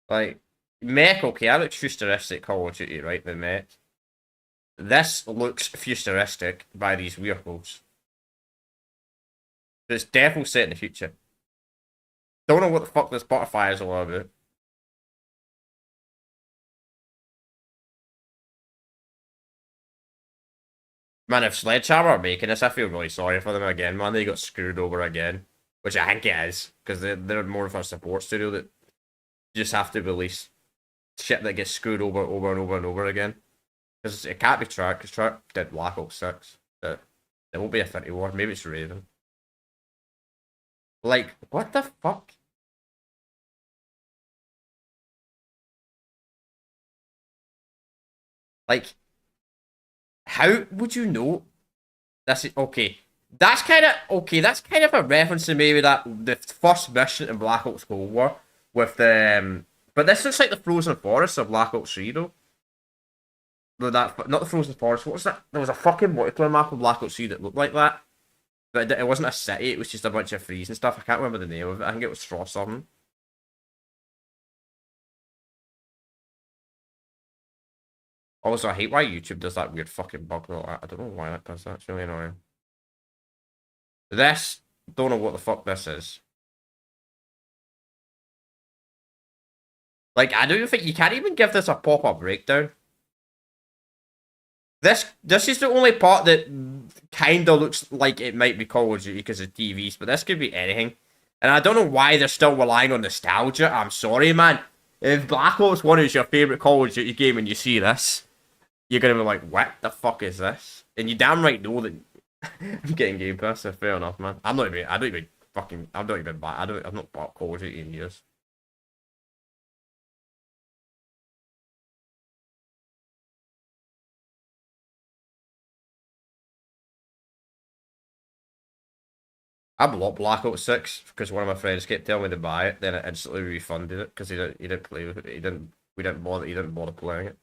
Like, mech, okay, that looks futuristic Call of Duty, right? The mech. This looks futuristic by these vehicles. It's definitely set in the future. Don't know what the fuck this butterfly is all about. Man, if Sledgehammer are making this, I feel really sorry for them again, man. They got screwed over again. Which I think it is, because they're more of a support studio that just have to release shit that gets screwed over and over again. Because it can't be Treyarch, because Treyarch did Black Ops 6. It won't be Infinity War, maybe it's Raven. Like, what the fuck? Like, how would you know? That's it. Okay, that's kind of a reference to maybe the first mission in Black Ops Cold War with the. But this looks like the frozen forest of Black Ops 3 though. No, not the frozen forest. What was that? There was a fucking multiplayer map of Black Ops 3 that looked like that, but it wasn't a city. It was just a bunch of freeze and stuff. I can't remember the name of it. I think it was Frost something. Also, I hate why YouTube does that weird fucking bug. I don't know why that does that. It's really annoying. This, don't know what the fuck this is. Like, I don't think you can't even give this a proper breakdown. This is the only part that kind of looks like it might be Call of Duty because of TVs, but this could be anything. And I don't know why they're still relying on nostalgia. I'm sorry, man. If Black Ops 1 is your favourite Call of Duty game and you see this, you're going to be like, what the fuck is this? And you damn right know that I'm getting Game Pass, so fair enough, man. I've not even I've not bought Call of Duty in years. I bought Black Ops 6 because one of my friends kept telling me to buy it, then I instantly refunded it because he didn't play with it. He didn't bother playing it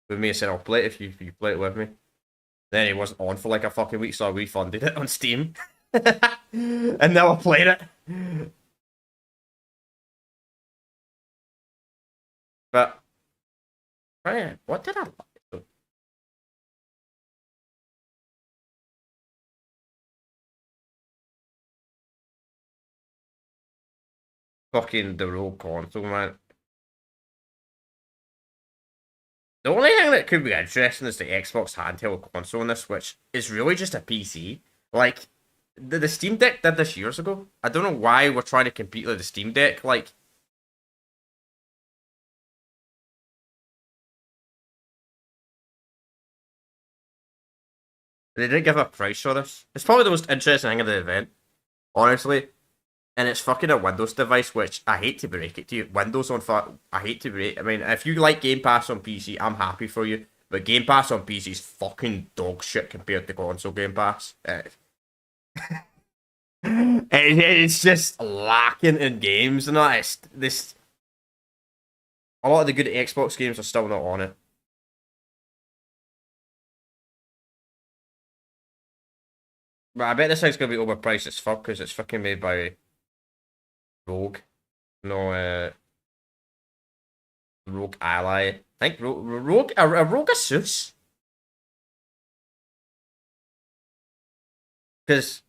with me. I said I'll play it if you play it with me. Then he wasn't on for like a fucking week, so I refunded it on Steam. And now I played it. But man, what did I like? Fucking the Rogue console, man. The only thing that could be interesting is the Xbox handheld console in this, which is really just a PC. Like, the Steam Deck did this years ago. I don't know why we're trying to compete with the Steam Deck. Like, they didn't give a price for this. It's probably the most interesting thing of the event, honestly. And it's fucking a Windows device, which I hate to break it to you. Windows on I hate to break. I mean, if you like Game Pass on PC, I'm happy for you. But Game Pass on PC is fucking dog shit compared to console Game Pass. It's just lacking in games and that. It's this. A lot of the good Xbox games are still not on it. But I bet this thing's gonna be overpriced as fuck because it's fucking made by Rogue. No, Rogue Ally. I think Rogue Asus. Because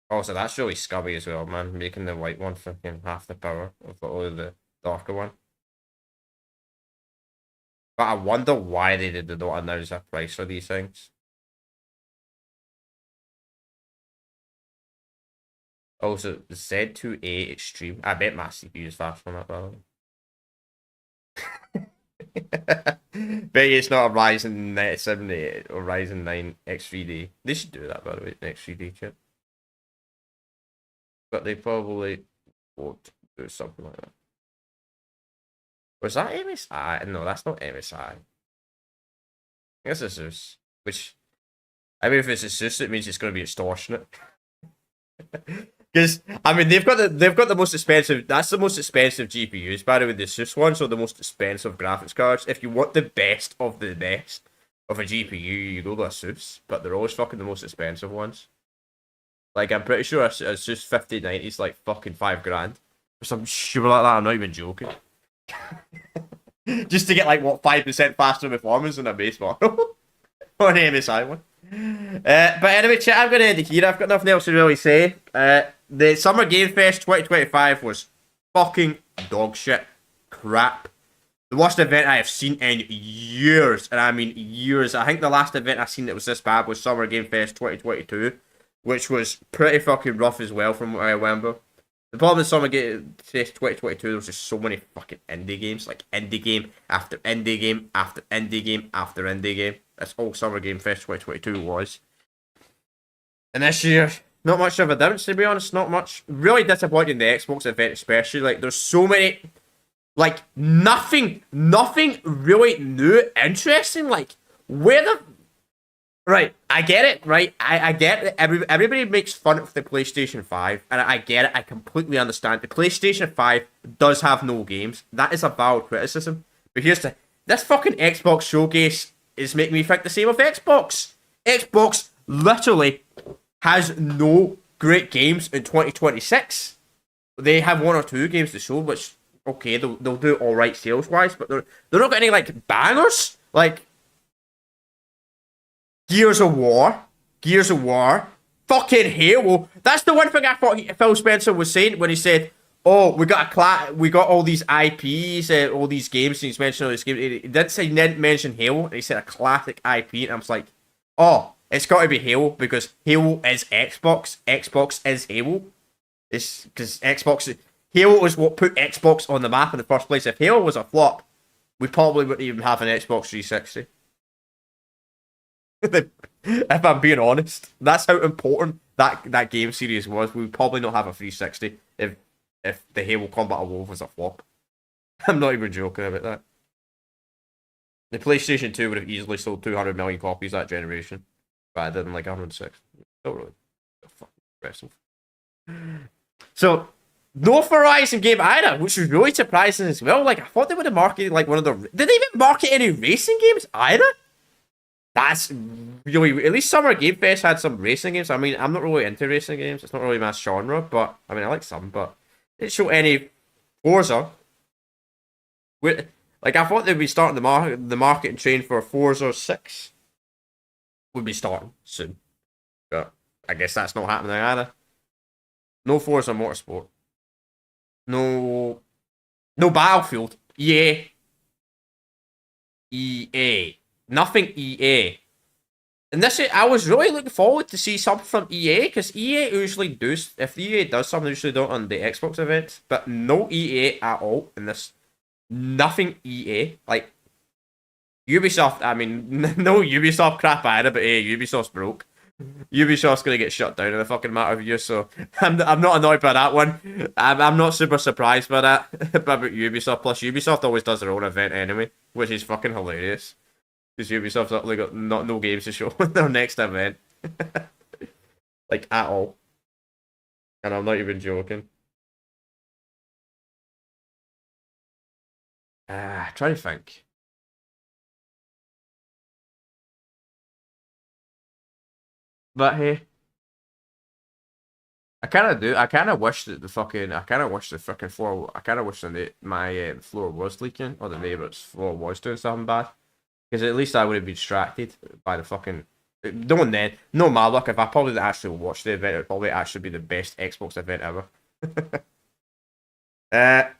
also that's really scummy as well, man. Making the white one fucking half the power of the darker one. But I wonder why they did not announce a price for these things. Also, the Z2A Extreme. I bet my CPU is fast on that, by the way. Bet it's not a Ryzen 7 or Ryzen 9 X3D. They should do that, by the way, an X3D chip. But they probably won't do something like that. Was that MSI? No, that's not MSI. I guess it's Asus. Which, I mean, if it's Asus, it means it's going to be extortionate. Because I mean they've got the most expensive. That's the most expensive GPUs, by the way. The Asus ones are the most expensive graphics cards. If you want the best of the best of a GPU, you go to Asus, but they're always fucking the most expensive ones. Like I'm pretty sure Asus 5090 is like fucking $5,000 or some shit like that. I'm not even joking. Just to get like what 5% faster performance in a base model on the MSI one. But anyway, chat, I'm gonna end it here. I've got nothing else to really say. The Summer Game Fest 2025 was fucking dog shit crap. The worst event I have seen in years, and I mean years. I think the last event I've seen that was this bad was Summer Game Fest 2022, which was pretty fucking rough as well from what I remember. The problem with Summer Game Fest 2022, there was just so many fucking indie games, like indie game after indie game after indie game after indie game. That's all Summer Game Fest 2022 was. And this year, not much of a difference, to be honest, not much. Really disappointing the Xbox event especially. Like, there's so many, like, nothing really new, interesting. Like, where the... Right, I get it, right? I get it. Everybody makes fun of the PlayStation 5, and I get it. I completely understand. The PlayStation 5 does have no games. That is a valid criticism. But here's the... This fucking Xbox showcase is making me think the same of Xbox. Xbox literally has no great games in 2026. They have one or two games to show, which, okay, they'll do alright sales-wise, but they're not got any, like, bangers. Like... Gears of War, fucking Halo. That's the one thing I thought Phil Spencer was saying when he said, "Oh, we got all these IPs, all these games." And he's mentioned all these games. He didn't mention Halo, and he said a classic IP, and I was like, "Oh, it's got to be Halo because Halo is Xbox. Xbox is Halo. It's because Halo is what put Xbox on the map in the first place. If Halo was a flop, we probably wouldn't even have an Xbox 360." If I'm being honest, that's how important that game series was. We would probably not have a 360 if the Halo Combat Evolved was a flop. I'm not even joking about that. The PlayStation 2 would have easily sold 200 million copies that generation, but I didn't like 106. Still really fucking impressive. So, no Horizon game either, which was really surprising as well. Like, I thought they would have marketed like one of the... Did they even market any racing games either? That's really... At least Summer Game Fest had some racing games. I mean, I'm not really into racing games. It's not really my genre, but... I mean, I like some, but... They didn't show any Forza. Like, I thought they'd be starting the marketing train for Forza 6. Would be starting soon. But I guess that's not happening either. No Forza Motorsport. No Battlefield. EA. Nothing EA. And I was really looking forward to see something from EA, because EA usually does, if EA does something, they usually do it on the Xbox events, but no EA at all in this. Nothing EA. Like, Ubisoft, I mean, no Ubisoft crap either, but hey, Ubisoft's broke. Ubisoft's gonna get shut down in a fucking matter of years, so I'm not annoyed by that one. I'm not super surprised by that, about Ubisoft. Plus, Ubisoft always does their own event anyway, which is fucking hilarious. Because Ubisoft's not got no games to show in their next event. Like, at all. And I'm not even joking. Try to think. But hey, I kind of do. I kind of wish that the freaking floor. I kind of wish that my floor was leaking, or the neighbor's floor was doing something bad. Because at least I would have been distracted by the fucking. Knowing then, no my luck. If I probably didn't actually watch the event, it would probably actually be the best Xbox event ever. Yeah.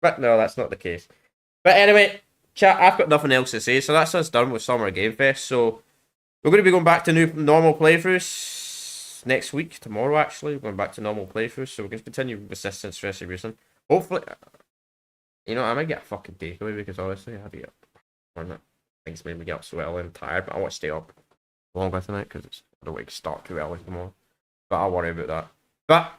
But no, that's not the case. But anyway, chat, I've got nothing else to say, so that's us done with Summer Game Fest. So we're going to be going back to normal playthroughs next week, tomorrow actually. We're going back to normal playthroughs, so we're going to continue with Resistance Retribution. Hopefully, you know, I might get a fucking takeaway, because honestly, I have to get up. Things made me get up so early and tired, but I want to stay up longer tonight, because I don't want to start too early tomorrow. But I'll worry about that. But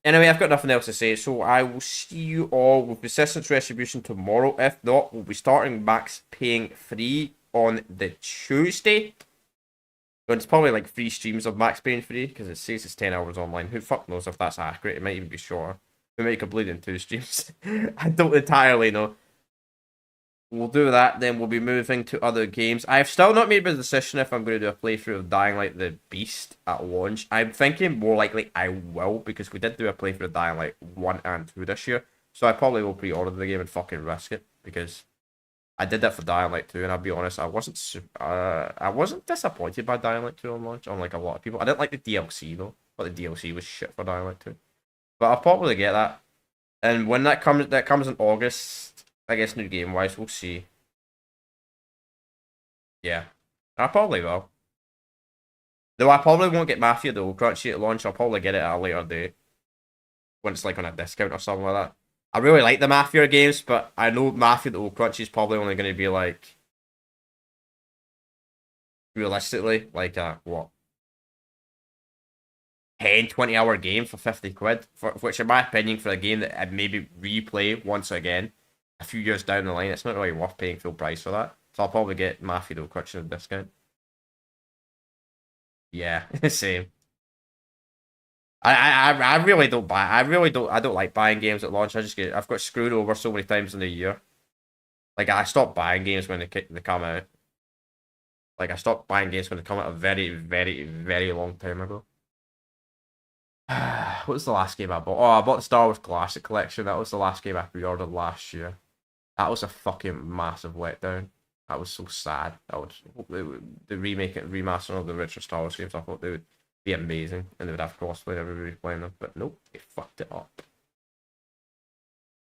anyway, I've got nothing else to say, so I will see you all with Resistance Retribution tomorrow. If not, we'll be starting Max Payne 3 on the Tuesday. But it's probably like 3 streams of Max Payne 3, because it says it's 10 hours online. Who fuck knows if that's accurate? It might even be shorter. We might complete in 2 streams. I don't entirely know. We'll do that, then we'll be moving to other games. I've still not made a decision if I'm going to do a playthrough of Dying Light the Beast at launch. I'm thinking more likely I will, because we did do a playthrough of Dying Light 1 and 2 this year. so I probably will pre-order the game and fucking risk it, because I did that for Dying Light 2, and I'll be honest, I wasn't disappointed by Dying Light 2 on launch, unlike a lot of people. I didn't like the DLC though, but the DLC was shit for Dying Light 2. But I'll probably get that, and when that comes in August, I guess new game wise, we'll see. Yeah, I probably will. Though I probably won't get Mafia the Old Crunchy at launch. I'll probably get it at a later date, when it's like on a discount or something like that. I really like the Mafia games, but I know Mafia the Old Crunchy is probably only going to be like, realistically, like a what, 10-20 hour game for 50 quid, which in my opinion, for a game that I'd maybe replay once again a few years down the line, it's not really worth paying full price for that. So I'll probably get Mafia the Old Crunchy at a discount. Yeah, same. I really don't buy. I don't like buying games at launch. I've got screwed over so many times in a year. Like, I stopped buying games when they come out. Like, I stopped buying games when they come out a very, very, very long time ago. What was the last game I bought? Oh, I bought the Star Wars Classic Collection. That was the last game I pre-ordered last year. That was a fucking massive letdown. That was so sad. The remake and remaster of the original Star Wars games, I thought they would be amazing, and they would have crossplay and everybody playing them, but nope, they fucked it up.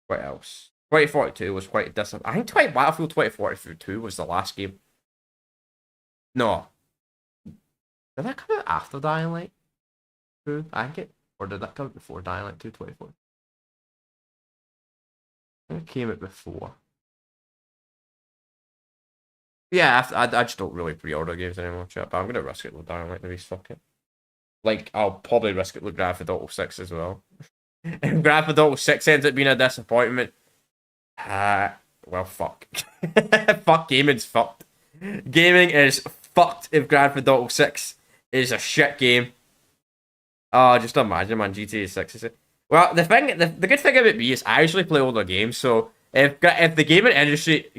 What else? 2042 was quite a disappointment. I think Battlefield 2042 was the last game. No. Did that come out after Dying Light 2? I think it, or did that come out before Dying Light 2 24? I think it came out before. Yeah, I just don't really pre-order games anymore, chat, but I'm gonna risk it with Dying Light, maybe fuck it. Like, I'll probably risk it with Grand Theft Auto 6 as well. If Grand Theft Auto 6 ends up being a disappointment, well, fuck. Fuck, gaming's fucked. Gaming is fucked if Grand Theft Auto 6 is a shit game. Oh, just imagine, man, GTA 6 is it. Well, the good thing about me is I usually play older games, so if the gaming industry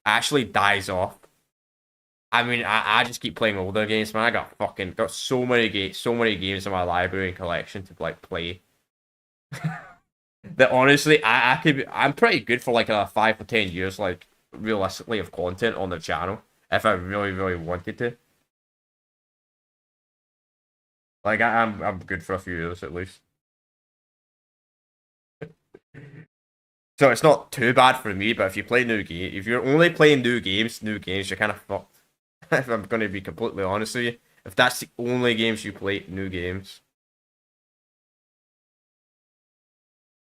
actually dies off, I mean, I just keep playing older games, man. I got so many games in my library and collection to like play. That honestly, I'm pretty good for like 5 or 10 years, like realistically, of content on the channel if I really, really wanted to. Like I'm good for a few years at least. So it's not too bad for me, but if you play if you're only playing new games, you're kind of fucked. If I'm going to be completely honest with you, if that's the only games you play, new games.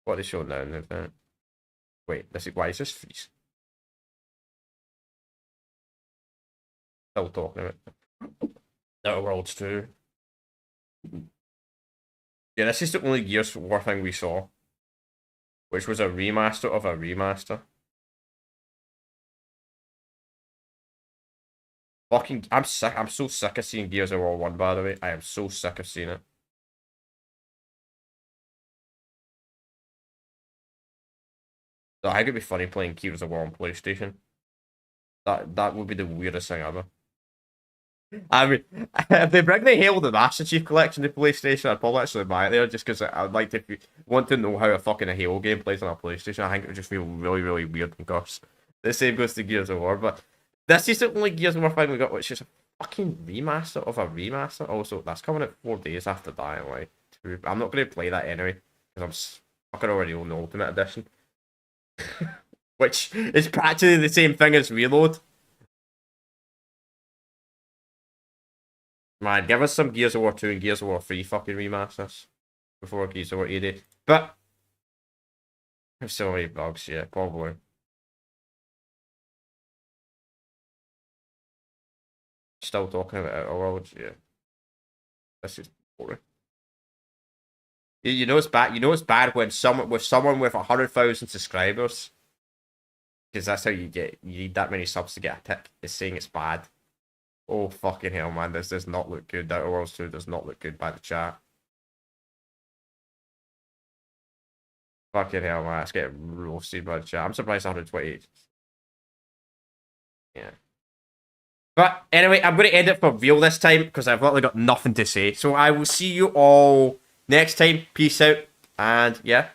What are they showing now? Wait, why is this freeze? Still talking about Outer Worlds 2. Yeah, this is the only Gears of War thing we saw, which was a remaster of a remaster. Fucking, I'm sick. I'm so sick of seeing Gears of War 1, by the way. I am so sick of seeing it. So I think it'd be funny playing Gears of War on PlayStation. That would be the weirdest thing ever. I mean, if they bring the Halo the Master Chief Collection to PlayStation, I'd probably actually buy it there, just because I'd like to want to know how a fucking Halo game plays on a PlayStation. I think it would just feel really, really weird and gross. The same goes to Gears of War, but this is the only Gears of War thing we got, which is a fucking remaster of a remaster. Also, that's coming out 4 days after Dying Light 2. I'm not going to play that anyway, because I'm fucking already own the Ultimate Edition. Which is practically the same thing as Reload. Man, give us some Gears of War 2 and Gears of War 3 fucking remasters before Gears of War 80. But there's so many bugs, yeah, probably. Still talking about Outer Worlds, yeah. This is boring. You know it's bad. You know it's bad when someone with 100,000 subscribers, because that's how you need that many subs to get a tick, is saying it's bad. Oh fucking hell, man! This does not look good. Outer Worlds 2 does not look good by the chat. Fucking hell, man! It's getting roasted by the chat. I'm surprised 128. Yeah. But anyway, I'm going to end it for real this time because I've literally got nothing to say. So I will see you all next time. Peace out. And yeah.